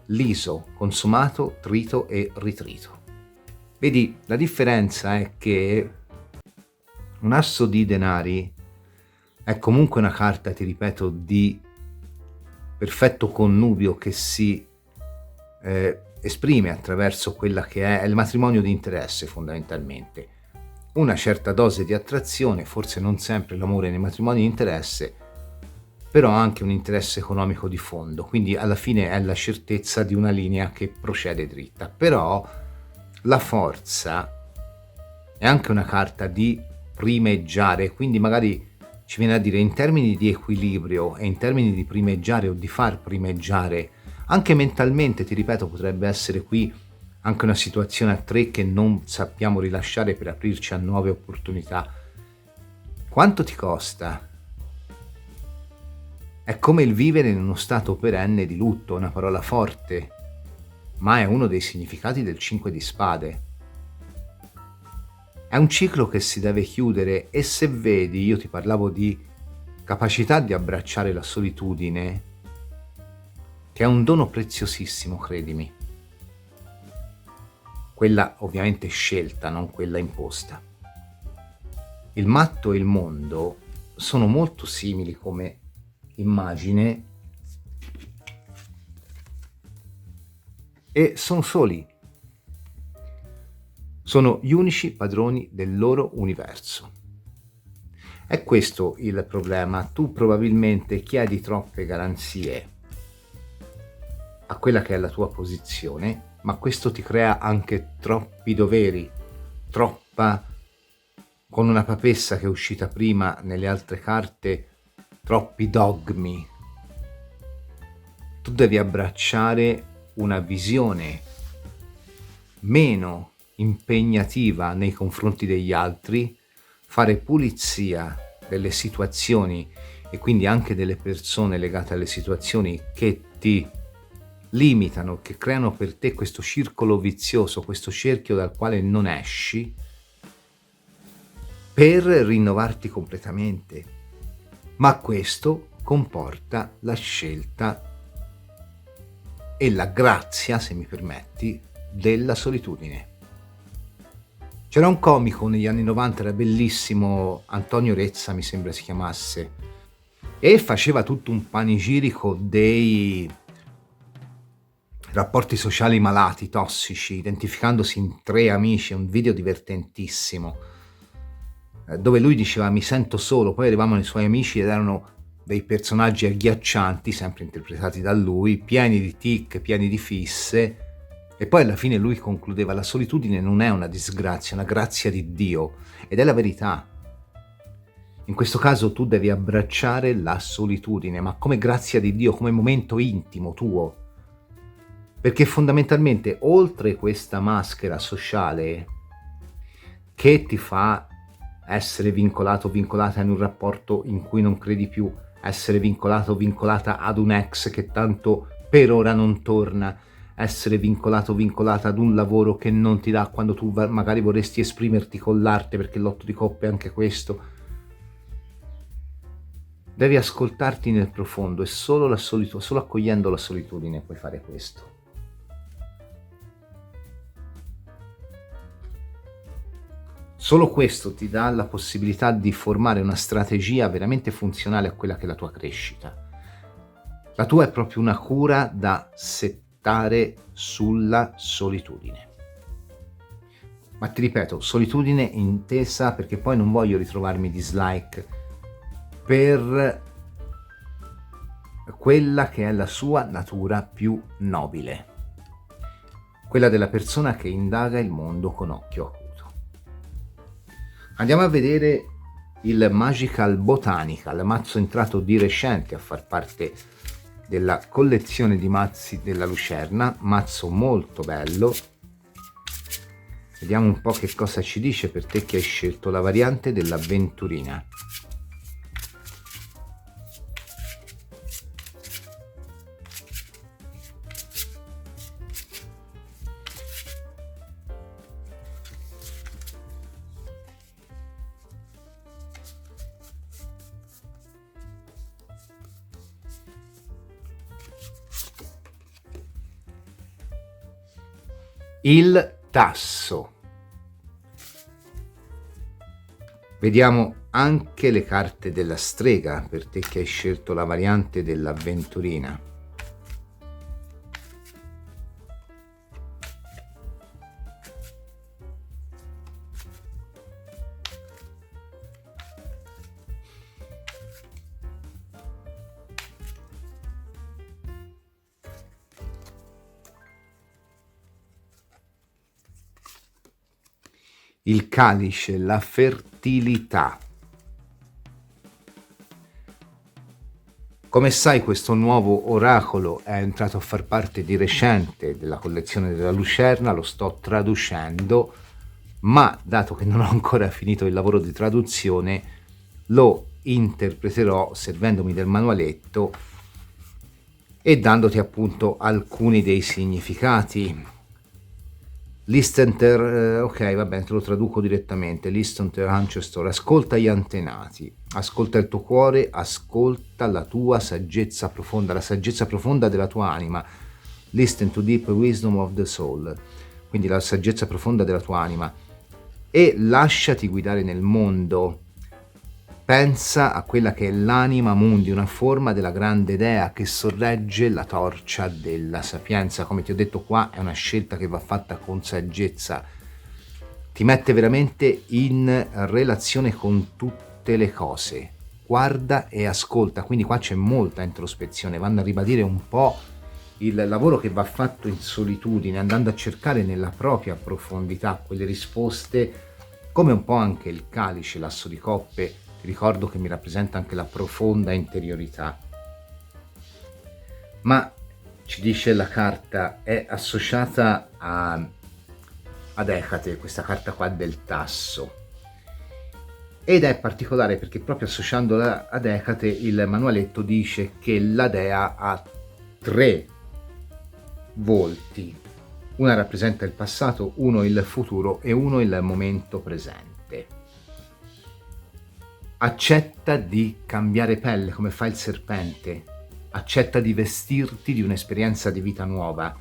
[SPEAKER 2] liso, consumato, trito e ritrito. Vedi, la differenza è che un asso di denari è comunque una carta, ti ripeto, di perfetto connubio che si esprime attraverso quella che è il matrimonio di interesse, fondamentalmente. Una certa dose di attrazione, forse non sempre l'amore nei matrimoni di interesse, però anche un interesse economico di fondo, quindi alla fine è la certezza di una linea che procede dritta. Però la forza è anche una carta di primeggiare, quindi magari ci viene a dire in termini di equilibrio e in termini di primeggiare o di far primeggiare, anche mentalmente, ti ripeto, potrebbe essere qui anche una situazione a tre che non sappiamo rilasciare per aprirci a nuove opportunità. Quanto ti costa? È come il vivere in uno stato perenne di lutto, una parola forte, ma è uno dei significati del 5 di spade. È un ciclo che si deve chiudere e se vedi, io ti parlavo di capacità di abbracciare la solitudine, che è un dono preziosissimo, credimi. Quella ovviamente scelta, non quella imposta. Il matto e il mondo sono molto simili come immagine e sono soli. Sono gli unici padroni del loro universo. È questo il problema. Tu probabilmente chiedi troppe garanzie a quella che è la tua posizione, ma questo ti crea anche troppi doveri, troppa, con una papessa che è uscita prima nelle altre carte, troppi dogmi. Tu devi abbracciare una visione meno impegnativa nei confronti degli altri, fare pulizia delle situazioni e quindi anche delle persone legate alle situazioni che ti limitano, che creano per te questo circolo vizioso, questo cerchio dal quale non esci, per rinnovarti completamente. Ma questo comporta la scelta e la grazia, se mi permetti, della solitudine. C'era un comico negli anni 90, era bellissimo, Antonio Rezza mi sembra si chiamasse, e faceva tutto un panegirico dei rapporti sociali malati, tossici, identificandosi in 3 amici, un video divertentissimo, dove lui diceva mi sento solo, poi arrivavano i suoi amici ed erano dei personaggi agghiaccianti, sempre interpretati da lui, pieni di tic, pieni di fisse, e poi alla fine lui concludeva la solitudine non è una disgrazia, è una grazia di Dio, ed è la verità. In questo caso tu devi abbracciare la solitudine, ma come grazia di Dio, come momento intimo tuo, perché fondamentalmente oltre questa maschera sociale che ti fa essere vincolato o vincolata in un rapporto in cui non credi più, essere vincolato o vincolata ad un ex che tanto per ora non torna, essere vincolato o vincolata ad un lavoro che non ti dà quando tu magari vorresti esprimerti con l'arte, perché l'8 di coppe è anche questo. Devi ascoltarti nel profondo e solo accogliendo la solitudine puoi fare questo. Solo questo ti dà la possibilità di formare una strategia veramente funzionale a quella che è la tua crescita. La tua è proprio una cura da settare sulla solitudine. Ma ti ripeto, solitudine intesa, perché poi non voglio ritrovarmi dislike, per quella che è la sua natura più nobile, quella della persona che indaga il mondo con occhio acuto. Andiamo a vedere il Magical Botanical, mazzo entrato di recente a far parte della collezione di mazzi della Lucerna, mazzo molto bello. Vediamo un po' che cosa ci dice per te che hai scelto la variante dell'avventurina. Il tasso. Vediamo anche le carte della strega, per te che hai scelto la variante dell'avventurina. Il calice, la fertilità. Come sai, questo nuovo oracolo è entrato a far parte di recente della collezione della Lucerna, lo sto traducendo, ma dato che non ho ancora finito il lavoro di traduzione, lo interpreterò servendomi del manualetto e dandoti appunto alcuni dei significati. Listen ok, va bene, te lo traduco direttamente. Listen to your ancestor, ascolta gli antenati, ascolta il tuo cuore, ascolta la tua saggezza profonda, la saggezza profonda della tua anima. Listen to deep wisdom of the soul, quindi la saggezza profonda della tua anima, e lasciati guidare nel mondo. Pensa a quella che è l'anima mundi, una forma della grande dea che sorregge la torcia della sapienza. Come ti ho detto, qua è una scelta che va fatta con saggezza, ti mette veramente in relazione con tutte le cose, guarda e ascolta, quindi qua c'è molta introspezione, vanno a ribadire un po' il lavoro che va fatto in solitudine, andando a cercare nella propria profondità quelle risposte, come un po' anche il calice, l'asso di coppe. Ti ricordo che mi rappresenta anche la profonda interiorità. Ma ci dice la carta, è associata ad Ecate, questa carta qua del tasso. Ed è particolare perché proprio associandola ad Ecate il manualetto dice che la dea ha 3 volti. Una rappresenta il passato, uno il futuro e uno il momento presente. Accetta di cambiare pelle come fa il serpente, accetta di vestirti di un'esperienza di vita nuova,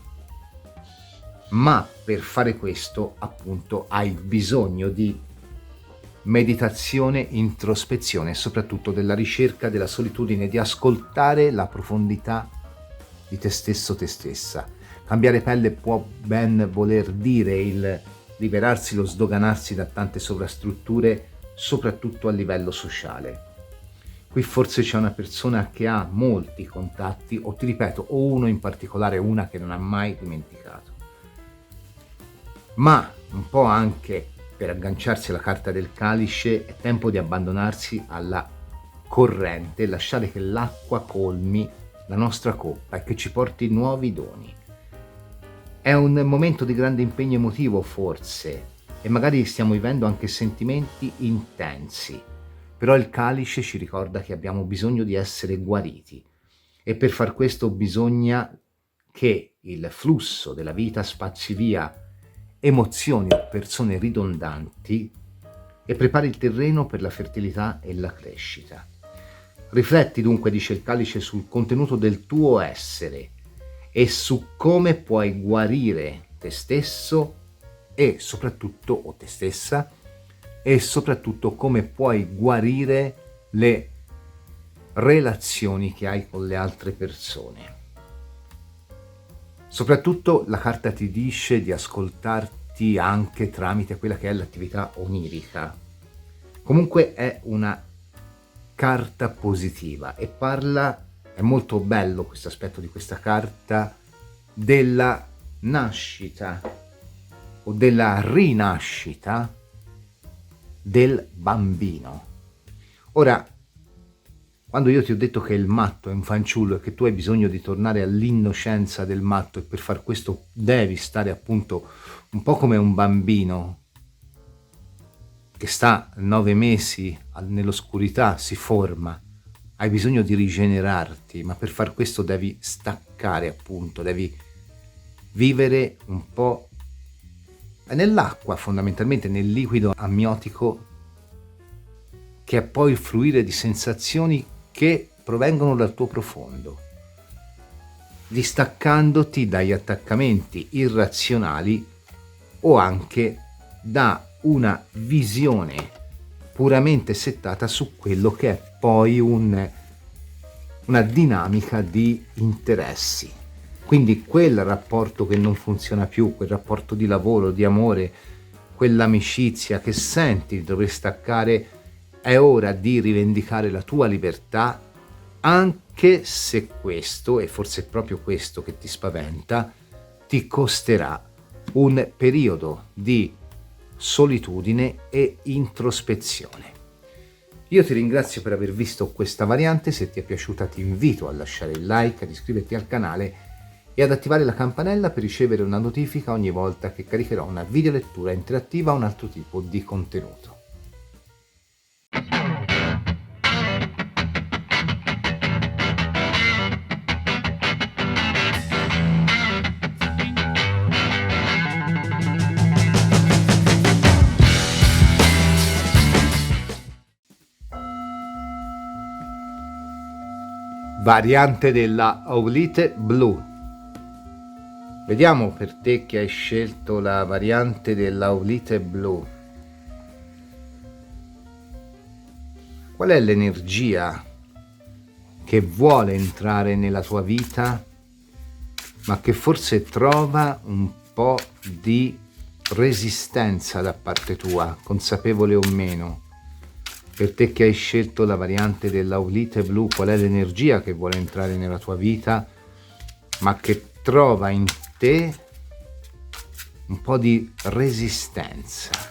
[SPEAKER 2] ma per fare questo appunto hai bisogno di meditazione, introspezione e soprattutto della ricerca della solitudine, di ascoltare la profondità di te stesso, te stessa. Cambiare pelle può ben voler dire il liberarsi, lo sdoganarsi da tante sovrastrutture, soprattutto a livello sociale. Qui forse c'è una persona che ha molti contatti, o ti ripeto, o uno in particolare, una che non ha mai dimenticato. Ma un po' anche per agganciarsi alla carta del calice è tempo di abbandonarsi alla corrente, lasciare che l'acqua colmi la nostra coppa e che ci porti nuovi doni. È un momento di grande impegno emotivo forse, e magari stiamo vivendo anche sentimenti intensi, però il calice ci ricorda che abbiamo bisogno di essere guariti e per far questo bisogna che il flusso della vita spazzi via emozioni o persone ridondanti e prepari il terreno per la fertilità e la crescita. Rifletti dunque, dice il calice, sul contenuto del tuo essere e su come puoi guarire te stesso e soprattutto, o te stessa, e soprattutto come puoi guarire le relazioni che hai con le altre persone. Soprattutto la carta ti dice di ascoltarti anche tramite quella che è l'attività onirica. Comunque è una carta positiva e parla, è molto bello questo aspetto di questa carta, della nascita o della rinascita del bambino. Ora, quando io ti ho detto che il matto è un fanciullo e che tu hai bisogno di tornare all'innocenza del matto e per far questo devi stare appunto un po' come un bambino che sta 9 mesi nell'oscurità, si forma, hai bisogno di rigenerarti, ma per far questo devi staccare appunto, devi vivere un po' nell'acqua, fondamentalmente nel liquido amniotico, che è poi il fluire di sensazioni che provengono dal tuo profondo, distaccandoti dagli attaccamenti irrazionali o anche da una visione puramente settata su quello che è poi una dinamica di interessi. Quindi quel rapporto che non funziona più, quel rapporto di lavoro, di amore, quell'amicizia che senti di dover staccare, è ora di rivendicare la tua libertà, anche se questo, e forse è proprio questo che ti spaventa, ti costerà un periodo di solitudine e introspezione. Io ti ringrazio per aver visto questa variante. Se ti è piaciuta ti invito a lasciare il like, ad iscriverti al canale e ad attivare la campanella per ricevere una notifica ogni volta che caricherò una videolettura interattiva o un altro tipo di contenuto. Variante della Aulite blu. Vediamo per te che hai scelto la variante dell'Aulite blu. Qual è l'energia che vuole entrare nella tua vita, ma che forse trova un po' di resistenza da parte tua, consapevole o meno? Per te che hai scelto la variante dell'Aulite blu, qual è l'energia che vuole entrare nella tua vita, ma che trova in te un po' di resistenza?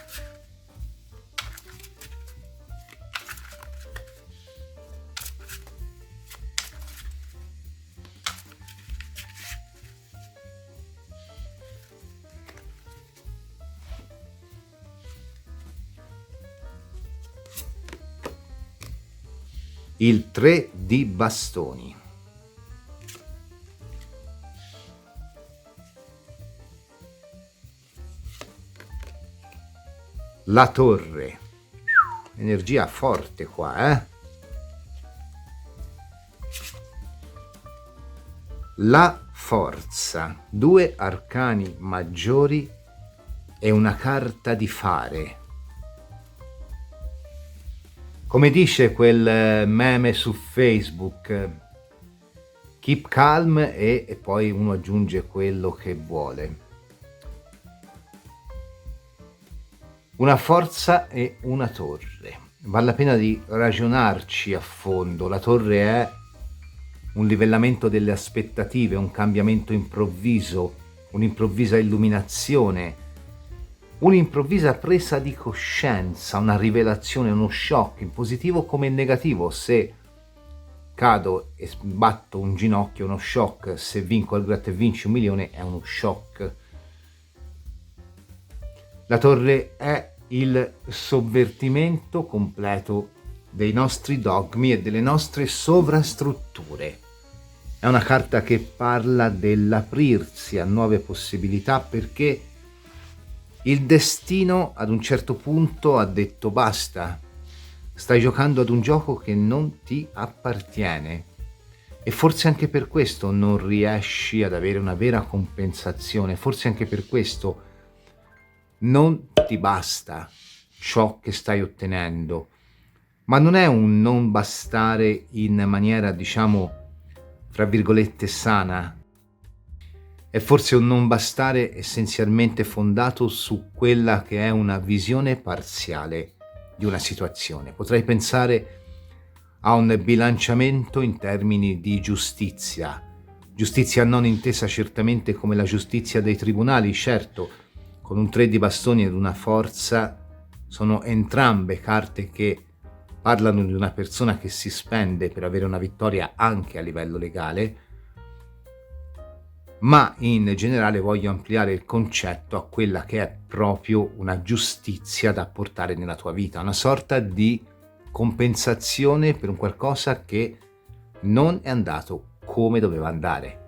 [SPEAKER 2] Il 3 di bastoni. La torre. Energia forte qua, eh? La forza. 2 arcani maggiori e una carta di fare. Come dice quel meme su Facebook, keep calm e poi uno aggiunge quello che vuole. Una forza e una torre. Vale la pena di ragionarci a fondo. La torre è un livellamento delle aspettative, un cambiamento improvviso, un'improvvisa illuminazione, un'improvvisa presa di coscienza, una rivelazione, uno shock in positivo come in negativo. Se cado e batto un ginocchio è uno shock, se vinco al gratta e vinci 1 milione è uno shock. La torre è il sovvertimento completo dei nostri dogmi e delle nostre sovrastrutture. È una carta che parla dell'aprirsi a nuove possibilità, perché il destino ad un certo punto ha detto basta, stai giocando ad un gioco che non ti appartiene e forse anche per questo non riesci ad avere una vera compensazione, forse anche per questo non ti basta ciò che stai ottenendo, ma non è un non bastare in maniera, diciamo, fra virgolette sana. È forse un non bastare essenzialmente fondato su quella che è una visione parziale di una situazione. Potrei pensare a un bilanciamento in termini di giustizia. Giustizia non intesa certamente come la giustizia dei tribunali, certo, con un 3 di bastoni ed una forza sono entrambe carte che parlano di una persona che si spende per avere una vittoria anche a livello legale, ma in generale voglio ampliare il concetto a quella che è proprio una giustizia da portare nella tua vita, una sorta di compensazione per un qualcosa che non è andato come doveva andare.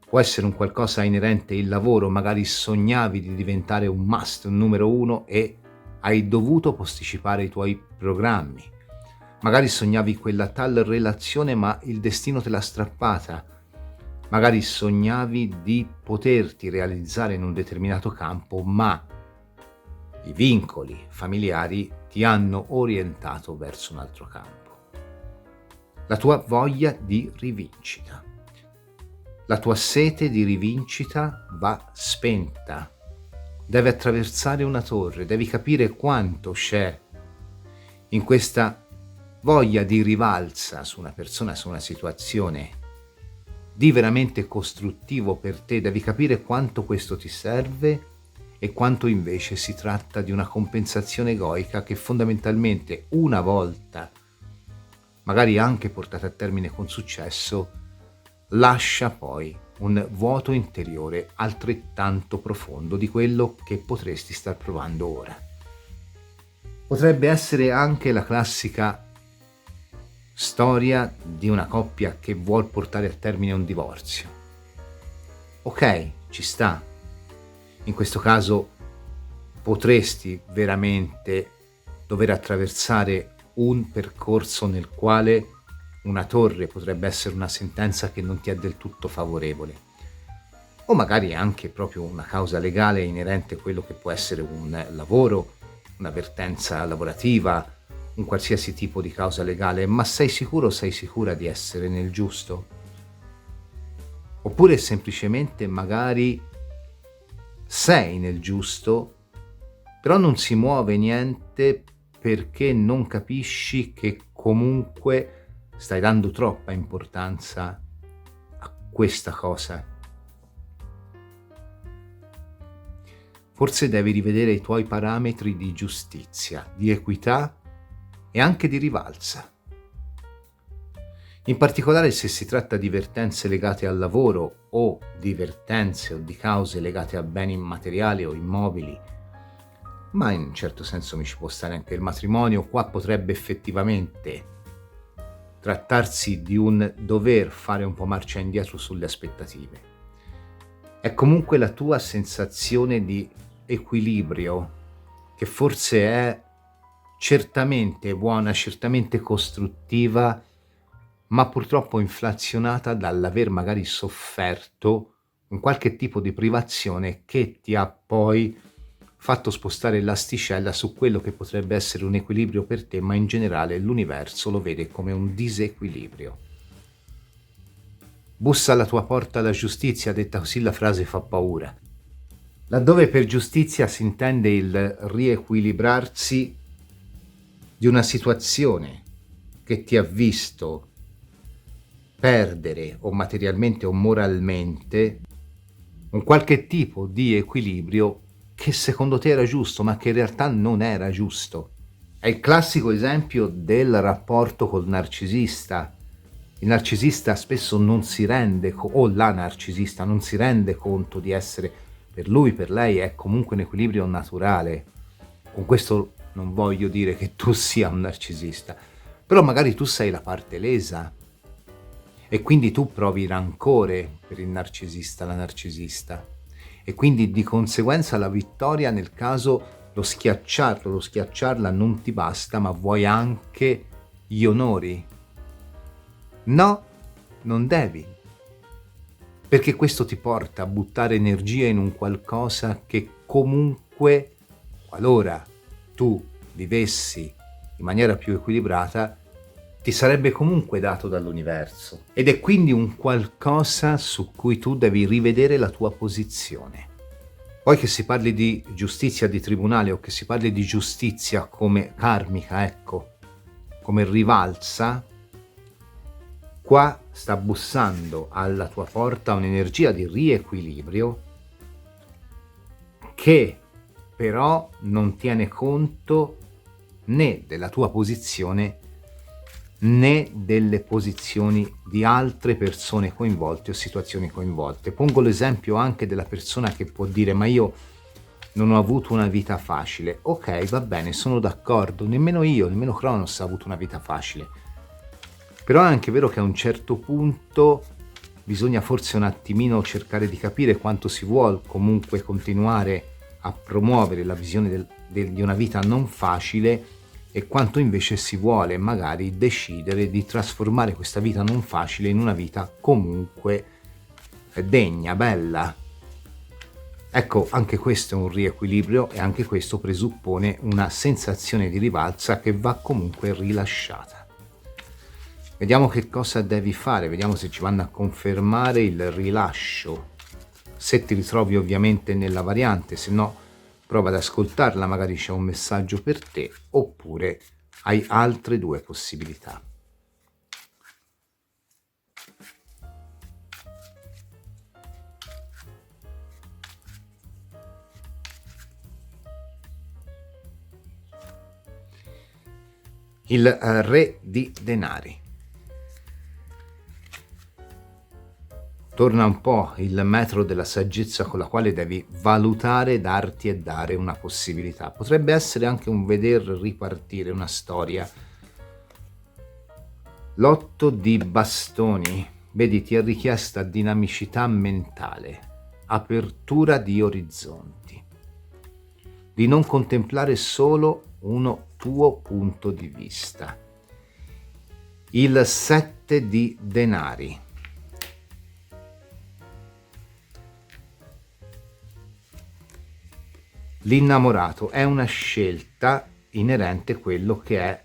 [SPEAKER 2] Può essere un qualcosa inerente al lavoro, magari sognavi di diventare un must, un numero 1 e hai dovuto posticipare i tuoi programmi. Magari sognavi quella tal relazione ma il destino te l'ha strappata. magari sognavi di poterti realizzare in un determinato campo, ma i vincoli familiari ti hanno orientato verso un altro campo. La tua voglia di rivincita, la tua sete di rivincita va spenta. Devi attraversare una torre, devi capire quanto c'è in questa voglia di rivalsa su una persona, su una situazione, di veramente costruttivo per te. Devi capire quanto questo ti serve e quanto invece si tratta di una compensazione egoica che fondamentalmente, una volta magari anche portata a termine con successo, lascia poi un vuoto interiore altrettanto profondo di quello che potresti star provando ora. Potrebbe essere anche la classica storia di una coppia che vuol portare a termine un divorzio. Ok, ci sta. In questo caso potresti veramente dover attraversare un percorso nel quale una torre potrebbe essere una sentenza che non ti è del tutto favorevole, o magari anche proprio una causa legale inerente a quello che può essere un lavoro, un'avvertenza lavorativa, un qualsiasi tipo di causa legale. Ma sei sicuro o sei sicura di essere nel giusto? Oppure semplicemente magari sei nel giusto, però non si muove niente perché non capisci che comunque stai dando troppa importanza a questa cosa. Forse devi rivedere i tuoi parametri di giustizia, di equità e anche di rivalsa. In particolare se si tratta di vertenze legate al lavoro o di vertenze o di cause legate a beni immateriali o immobili, ma in un certo senso mi ci può stare anche il matrimonio. Qua potrebbe effettivamente trattarsi di un dover fare un po' marcia indietro sulle aspettative. È comunque la tua sensazione di equilibrio che forse è certamente buona, certamente costruttiva, ma purtroppo inflazionata dall'aver magari sofferto un qualche tipo di privazione che ti ha poi fatto spostare l'asticella su quello che potrebbe essere un equilibrio per te, ma in generale l'universo lo vede come un disequilibrio. Bussa alla tua porta la giustizia, detta così la frase fa paura. Laddove per giustizia si intende il riequilibrarsi di una situazione che ti ha visto perdere o materialmente o moralmente un qualche tipo di equilibrio che secondo te era giusto, ma che in realtà non era giusto. È il classico esempio del rapporto col narcisista. Il narcisista spesso non si rende, o la narcisista non si rende conto di essere, per lui, per lei, è comunque un equilibrio naturale. Con questo non voglio dire che tu sia un narcisista, però magari tu sei la parte lesa e quindi tu provi rancore per il narcisista, la narcisista. E quindi di conseguenza la vittoria nel caso lo schiacciarla non ti basta, ma vuoi anche gli onori. No, non devi, perché questo ti porta a buttare energia in un qualcosa che comunque, qualora tu vivessi in maniera più equilibrata, ti sarebbe comunque dato dall'universo. Ed è quindi un qualcosa su cui tu devi rivedere la tua posizione. Poi che si parli di giustizia di tribunale o che si parli di giustizia come karmica, ecco, come rivalsa, qua sta bussando alla tua porta un'energia di riequilibrio che però non tiene conto né della tua posizione né delle posizioni di altre persone coinvolte o situazioni coinvolte. Pongo l'esempio anche della persona che può dire: ma io non ho avuto una vita facile. Ok, va bene, sono d'accordo, nemmeno io, nemmeno Cronos ha avuto una vita facile. Però è anche vero che a un certo punto bisogna forse un attimino cercare di capire quanto si vuole comunque continuare a promuovere la visione di una vita non facile e quanto invece si vuole magari decidere di trasformare questa vita non facile in una vita comunque degna, bella. Ecco, anche questo è un riequilibrio e anche questo presuppone una sensazione di rivalsa che va comunque rilasciata. Vediamo che cosa devi fare, vediamo se ci vanno a confermare il rilascio. Se ti ritrovi ovviamente nella variante, se no prova ad ascoltarla, magari c'è un messaggio per te, oppure hai altre due possibilità. Il re di denari. Torna un po' il metro della saggezza con la quale devi valutare, darti e dare una possibilità. Potrebbe essere anche un veder ripartire una storia. L'otto di bastoni. Vedi, ti è richiesta dinamicità mentale, apertura di orizzonti, di non contemplare solo uno tuo punto di vista. Il 7 di denari. L'innamorato è una scelta inerente a quello che è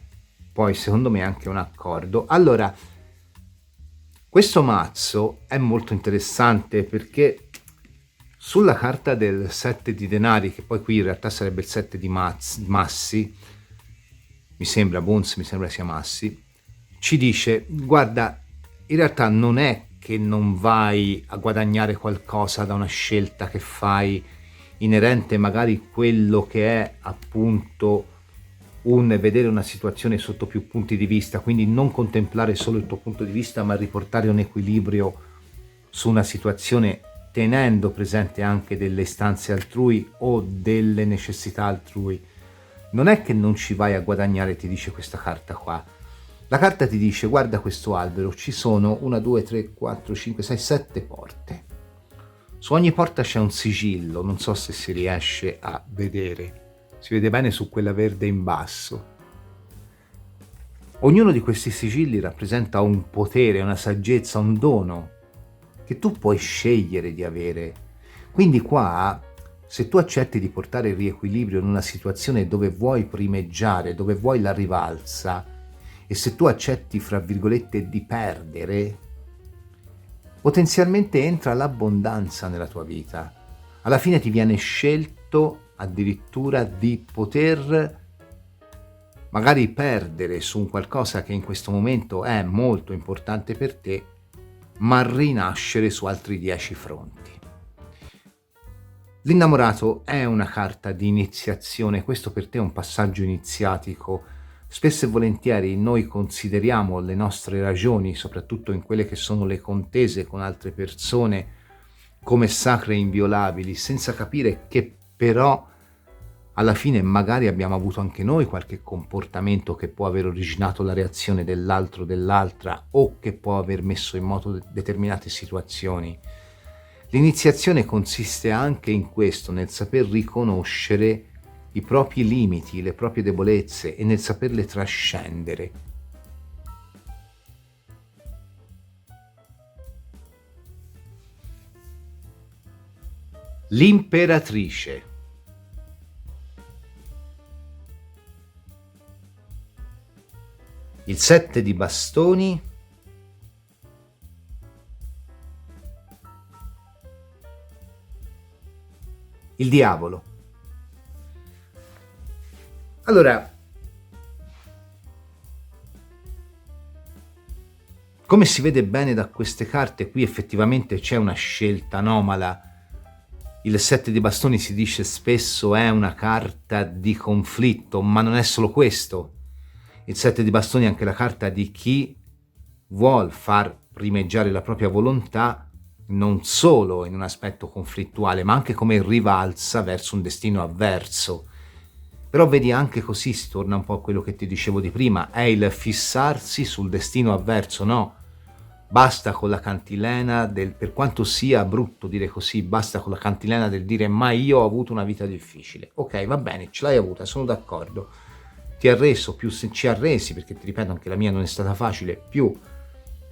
[SPEAKER 2] poi secondo me anche un accordo. Allora, questo mazzo è molto interessante perché sulla carta del 7 di denari, che poi qui in realtà sarebbe il 7 di massi, mi sembra Bones, mi sembra sia massi, ci dice, guarda, in realtà non è che non vai a guadagnare qualcosa da una scelta che fai inerente magari quello che è appunto un vedere una situazione sotto più punti di vista, quindi non contemplare solo il tuo punto di vista, ma riportare un equilibrio su una situazione tenendo presente anche delle istanze altrui o delle necessità altrui. Non è che non ci vai a guadagnare, ti dice questa carta qua. La carta ti dice, guarda questo albero, ci sono 1, 2, 3, 4, 5, 6, 7 porte. Su ogni porta c'è un sigillo, non so se si riesce a vedere. Si vede bene su quella verde in basso. Ognuno di questi sigilli rappresenta un potere, una saggezza, un dono che tu puoi scegliere di avere. Quindi qua, se tu accetti di portare il riequilibrio in una situazione dove vuoi primeggiare, dove vuoi la rivalsa, e se tu accetti, fra virgolette, di perdere, potenzialmente entra l'abbondanza nella tua vita. Alla fine ti viene scelto addirittura di poter magari perdere su un qualcosa che in questo momento è molto importante per te, ma rinascere su altri 10 fronti. L'innamorato è una carta di iniziazione, questo per te è un passaggio iniziatico. Spesso e volentieri noi consideriamo le nostre ragioni, soprattutto in quelle che sono le contese con altre persone, come sacre e inviolabili, senza capire che però alla fine magari abbiamo avuto anche noi qualche comportamento che può aver originato la reazione dell'altro o dell'altra, o che può aver messo in moto determinate situazioni. L'iniziazione consiste anche in questo, nel saper riconoscere i propri limiti, le proprie debolezze e nel saperle trascendere. L'imperatrice. Il 7 di bastoni. Il diavolo. Allora, come si vede bene da queste carte, qui effettivamente c'è una scelta anomala. Il 7 di bastoni si dice spesso è una carta di conflitto, ma non è solo questo. Il 7 di bastoni è anche la carta di chi vuol far primeggiare la propria volontà non solo in un aspetto conflittuale, ma anche come rivalsa verso un destino avverso. Però vedi, anche così si torna un po' a quello che ti dicevo di prima, è il fissarsi sul destino avverso, no? Basta con la cantilena del, per quanto sia brutto dire così, basta con la cantilena del dire ma io ho avuto una vita difficile. Ok, va bene, ce l'hai avuta, sono d'accordo. Ti ha reso, più ci ha resi, perché ti ripeto anche la mia non è stata facile, più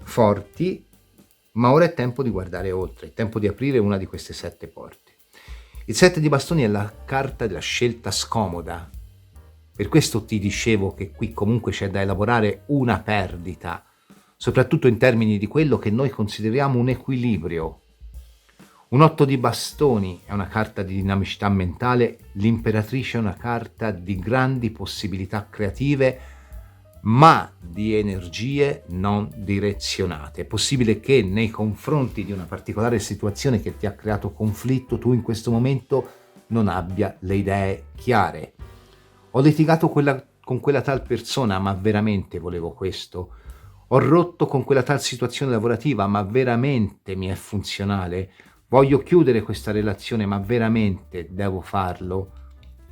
[SPEAKER 2] forti, Ma ora è tempo di guardare oltre, è tempo di aprire una di queste 7 porte. Il 7 di bastoni è la carta della scelta scomoda. Per questo ti dicevo che qui comunque c'è da elaborare una perdita, soprattutto in termini di quello che noi consideriamo un equilibrio. Un 8 di bastoni è una carta di dinamicità mentale, l'imperatrice è una carta di grandi possibilità creative, ma di energie non direzionate. È possibile che nei confronti di una particolare situazione che ti ha creato conflitto, tu in questo momento non abbia le idee chiare. Ho litigato con quella tal persona, ma veramente volevo questo. Ho rotto con quella tal situazione lavorativa, ma veramente mi è funzionale. Voglio chiudere questa relazione, ma veramente devo farlo.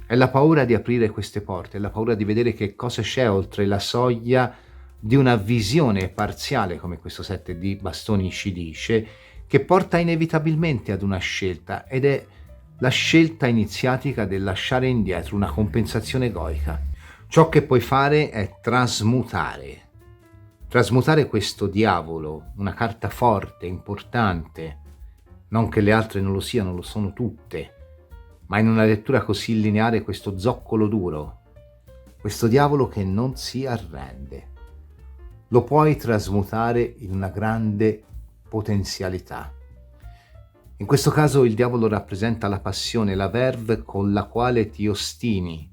[SPEAKER 2] È la paura di aprire queste porte, è la paura di vedere che cosa c'è oltre la soglia di una visione parziale, come questo 7 di bastoni ci dice, che porta inevitabilmente ad una scelta, ed è la scelta iniziatica del lasciare indietro una compensazione egoica. Ciò che puoi fare è trasmutare questo diavolo, una carta forte, importante, non che le altre non lo siano, lo sono tutte, ma in una lettura così lineare questo zoccolo duro, questo diavolo che non si arrende, lo puoi trasmutare in una grande potenzialità. In questo caso il diavolo rappresenta la passione, la verve con la quale ti ostini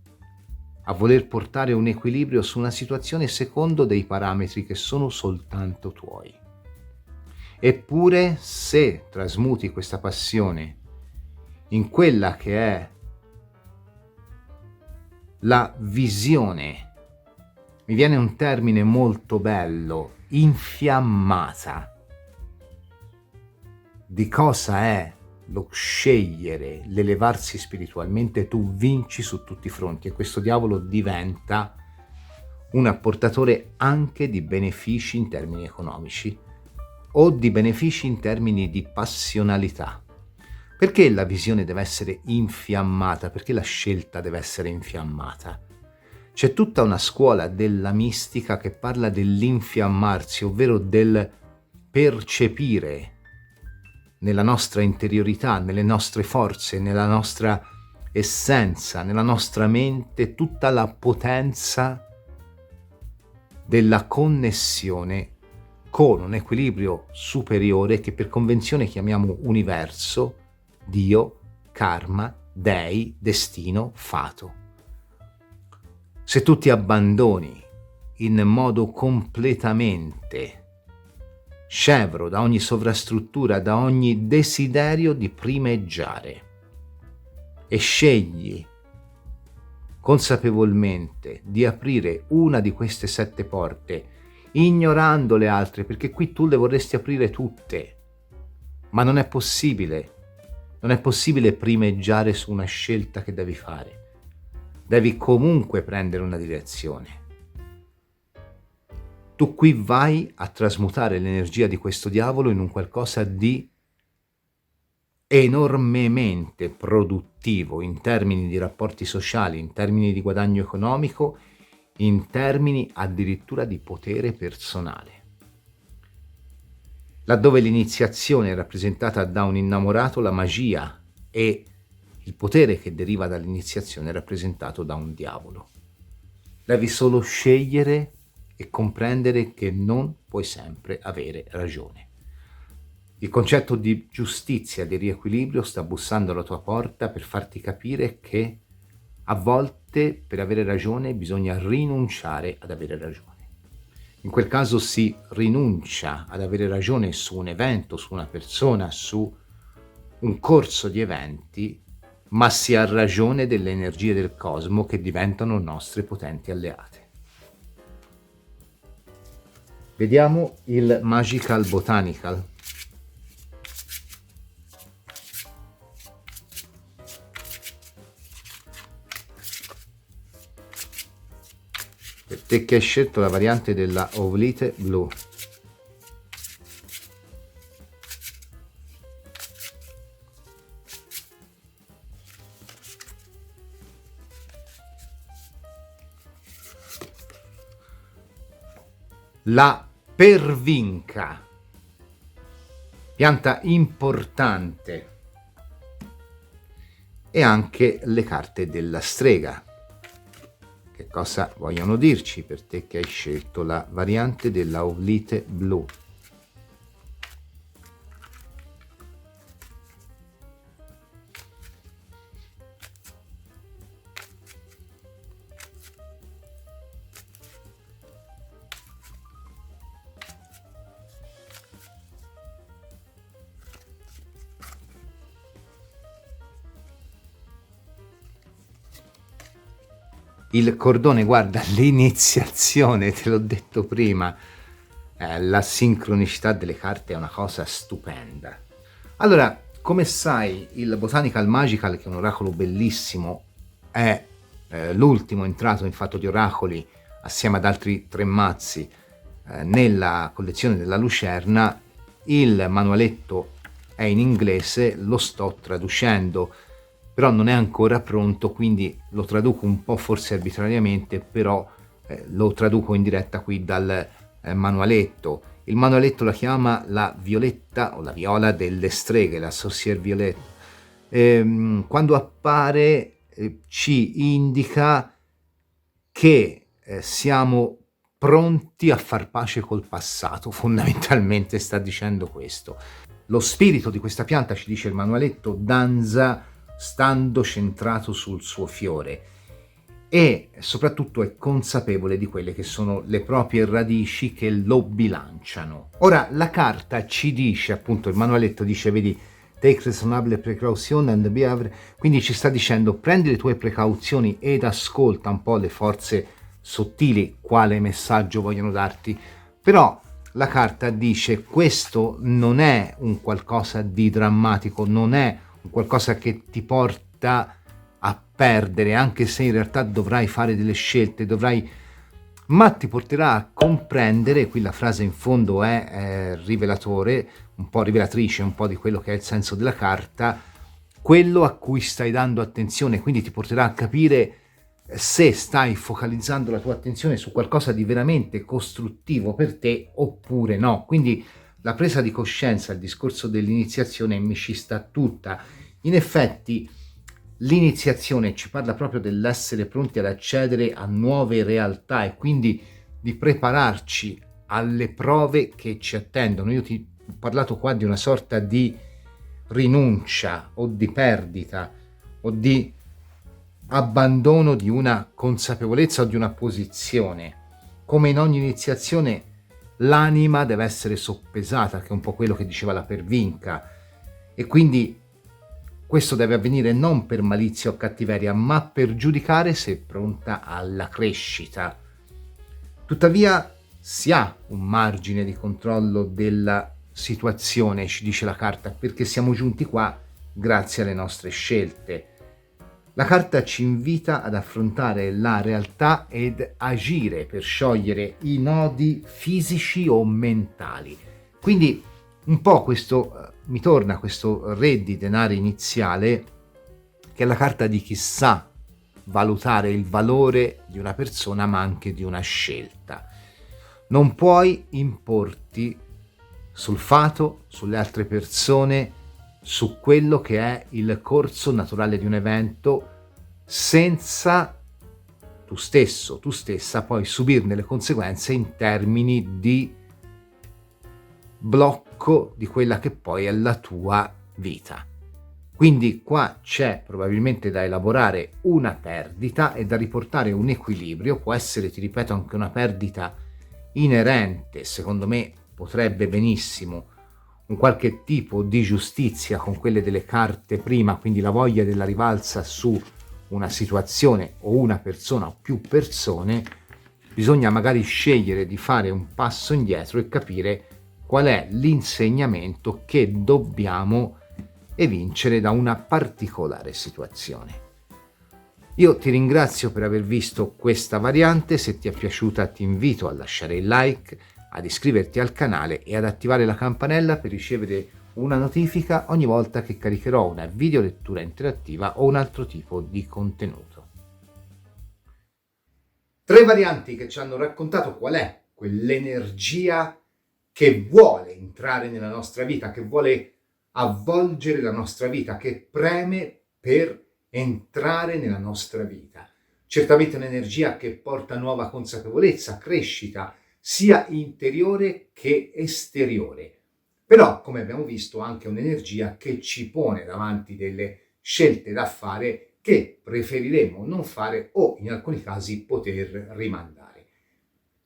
[SPEAKER 2] a voler portare un equilibrio su una situazione secondo dei parametri che sono soltanto tuoi. Eppure, se trasmuti questa passione in quella che è la visione, mi viene un termine molto bello, infiammata, di cosa è lo scegliere, l'elevarsi spiritualmente, tu vinci su tutti i fronti e questo diavolo diventa un apportatore anche di benefici in termini economici o di benefici in termini di passionalità. Perché la visione deve essere infiammata? Perché la scelta deve essere infiammata? C'è tutta una scuola della mistica che parla dell'infiammarsi, ovvero del percepire nella nostra interiorità, nelle nostre forze, nella nostra essenza, nella nostra mente, tutta la potenza della connessione con un equilibrio superiore che per convenzione chiamiamo universo, Dio, karma, dei, destino, fato. Se tu ti abbandoni in modo completamente scevro da ogni sovrastruttura, da ogni desiderio di primeggiare e scegli consapevolmente di aprire una di queste 7 porte, ignorando le altre, perché qui tu le vorresti aprire tutte, ma non è possibile primeggiare su una scelta che devi fare. Devi comunque prendere una direzione. Tu qui vai a trasmutare l'energia di questo diavolo in un qualcosa di enormemente produttivo in termini di rapporti sociali, in termini di guadagno economico, in termini addirittura di potere personale. Laddove l'iniziazione è rappresentata da un innamorato, la magia e il potere che deriva dall'iniziazione è rappresentato da un diavolo. Devi solo scegliere e comprendere che non puoi sempre avere ragione. Il concetto di giustizia, di riequilibrio sta bussando alla tua porta per farti capire che a volte per avere ragione bisogna rinunciare ad avere ragione. In quel caso si rinuncia ad avere ragione su un evento, su una persona, su un corso di eventi, ma si ha ragione delle energie del cosmo che diventano nostre potenti alleate. Vediamo il Magical Botanical. Per te che hai scelto la variante della Ovolite Blu. La pervinca. pianta importante, e anche le carte della strega. Che cosa vogliono dirci per te che hai scelto la variante della Oblite blu? Il cordone, guarda, l'iniziazione, te l'ho detto prima, la sincronicità delle carte è una cosa stupenda. Allora, come sai, il Botanical Magical, che è un oracolo bellissimo, è l'ultimo entrato in fatto di oracoli assieme ad altri 3 mazzi nella collezione della Lucerna. Il manualetto è in inglese, lo sto traducendo, però non è ancora pronto, quindi lo traduco un po' forse arbitrariamente, però lo traduco in diretta qui dal manualetto. Il manualetto la chiama la violetta o la viola delle streghe, la Sorcière Violette. Quando appare ci indica che siamo pronti a far pace col passato, fondamentalmente sta dicendo questo. Lo spirito di questa pianta, ci dice il manualetto, danza stando centrato sul suo fiore e soprattutto è consapevole di quelle che sono le proprie radici che lo bilanciano. Ora la carta ci dice, appunto il manualetto dice, vedi, take reasonable precaution and behavior, quindi ci sta dicendo prendi le tue precauzioni ed ascolta un po' le forze sottili quale messaggio vogliono darti. Però la carta dice questo non è un qualcosa di drammatico, non è un qualcosa che ti porta a perdere, anche se in realtà dovrai fare delle scelte, ma ti porterà a comprendere, qui la frase in fondo è rivelatore, un po' rivelatrice, un po' di quello che è il senso della carta, quello a cui stai dando attenzione, quindi ti porterà a capire se stai focalizzando la tua attenzione su qualcosa di veramente costruttivo per te oppure no. Quindi la presa di coscienza, il discorso dell'iniziazione mi ci sta tutta. In effetti l'iniziazione ci parla proprio dell'essere pronti ad accedere a nuove realtà e quindi di prepararci alle prove che ci attendono. Io ti ho parlato qua di una sorta di rinuncia o di perdita o di abbandono di una consapevolezza o di una posizione. Come in ogni iniziazione l'anima deve essere soppesata, che è un po' quello che diceva la Pervinca, e quindi questo deve avvenire non per malizia o cattiveria, ma per giudicare se è pronta alla crescita. Tuttavia si ha un margine di controllo della situazione, ci dice la carta, perché siamo giunti qua grazie alle nostre scelte. La carta ci invita ad affrontare la realtà ed agire per sciogliere i nodi fisici o mentali. Quindi un po' questo mi torna questo re di denari iniziale, che è la carta di chi sa valutare il valore di una persona ma anche di una scelta. Non puoi importi sul fato, sulle altre persone, su quello che è il corso naturale di un evento, senza tu stesso, tu stessa poi subirne le conseguenze in termini di blocco di quella che poi è la tua vita. Quindi qua c'è probabilmente da elaborare una perdita e da riportare un equilibrio. Può essere, ti ripeto, anche una perdita inerente, secondo me potrebbe benissimo un qualche tipo di giustizia con quelle delle carte prima, quindi la voglia della rivalsa su una situazione o una persona o più persone. Bisogna magari scegliere di fare un passo indietro e capire qual è l'insegnamento che dobbiamo evincere da una particolare situazione. Io ti ringrazio per aver visto questa variante. Se ti è piaciuta ti invito a lasciare il like, ad iscriverti al canale e ad attivare la campanella per ricevere una notifica ogni volta che caricherò una videolettura interattiva o un altro tipo di contenuto. 3 varianti che ci hanno raccontato qual è quell'energia che vuole entrare nella nostra vita, che vuole avvolgere la nostra vita, che preme per entrare nella nostra vita. Certamente un'energia che porta nuova consapevolezza, crescita, sia interiore che esteriore. Però, come abbiamo visto, anche un'energia che ci pone davanti delle scelte da fare che preferiremo non fare o in alcuni casi poter rimandare.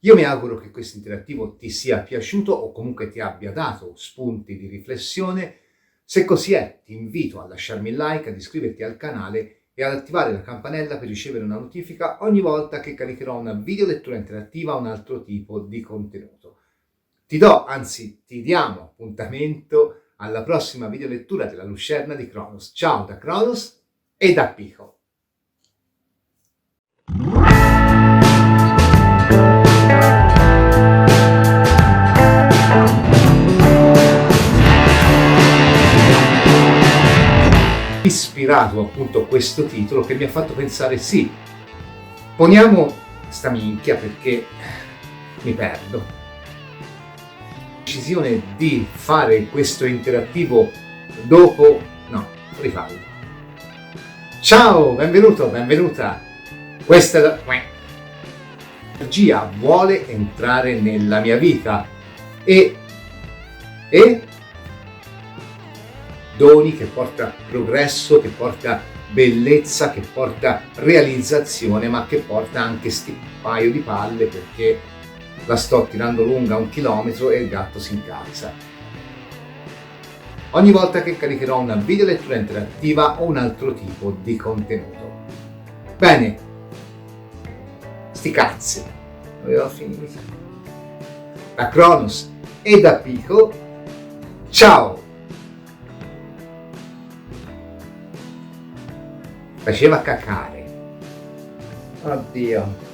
[SPEAKER 2] Io mi auguro che questo interattivo ti sia piaciuto o comunque ti abbia dato spunti di riflessione. Se così è, ti invito a lasciarmi il like, ad iscriverti al canale e ad attivare la campanella per ricevere una notifica ogni volta che caricherò una video lettura interattiva o un altro tipo di contenuto. Ti diamo appuntamento alla prossima video lettura della Lucerna di Cronos. Ciao da Cronos e da Pico. Ispirato appunto a questo titolo che mi ha fatto pensare, sì, poniamo sta minchia perché mi perdo. Decisione di fare questo interattivo dopo, no, rifallo. Ciao, benvenuto, benvenuta. Questa è la energia vuole entrare nella mia vita e doni, che porta progresso, che porta bellezza, che porta realizzazione, ma che porta anche sti paio di palle perché la sto tirando lunga 1 chilometro e il gatto si incalza. Ogni volta che caricherò una video lettura interattiva o un altro tipo di contenuto. Bene, sti cazzi, avevo finito. Da Cronos e da Pico, ciao! Faceva cacare. Oddio.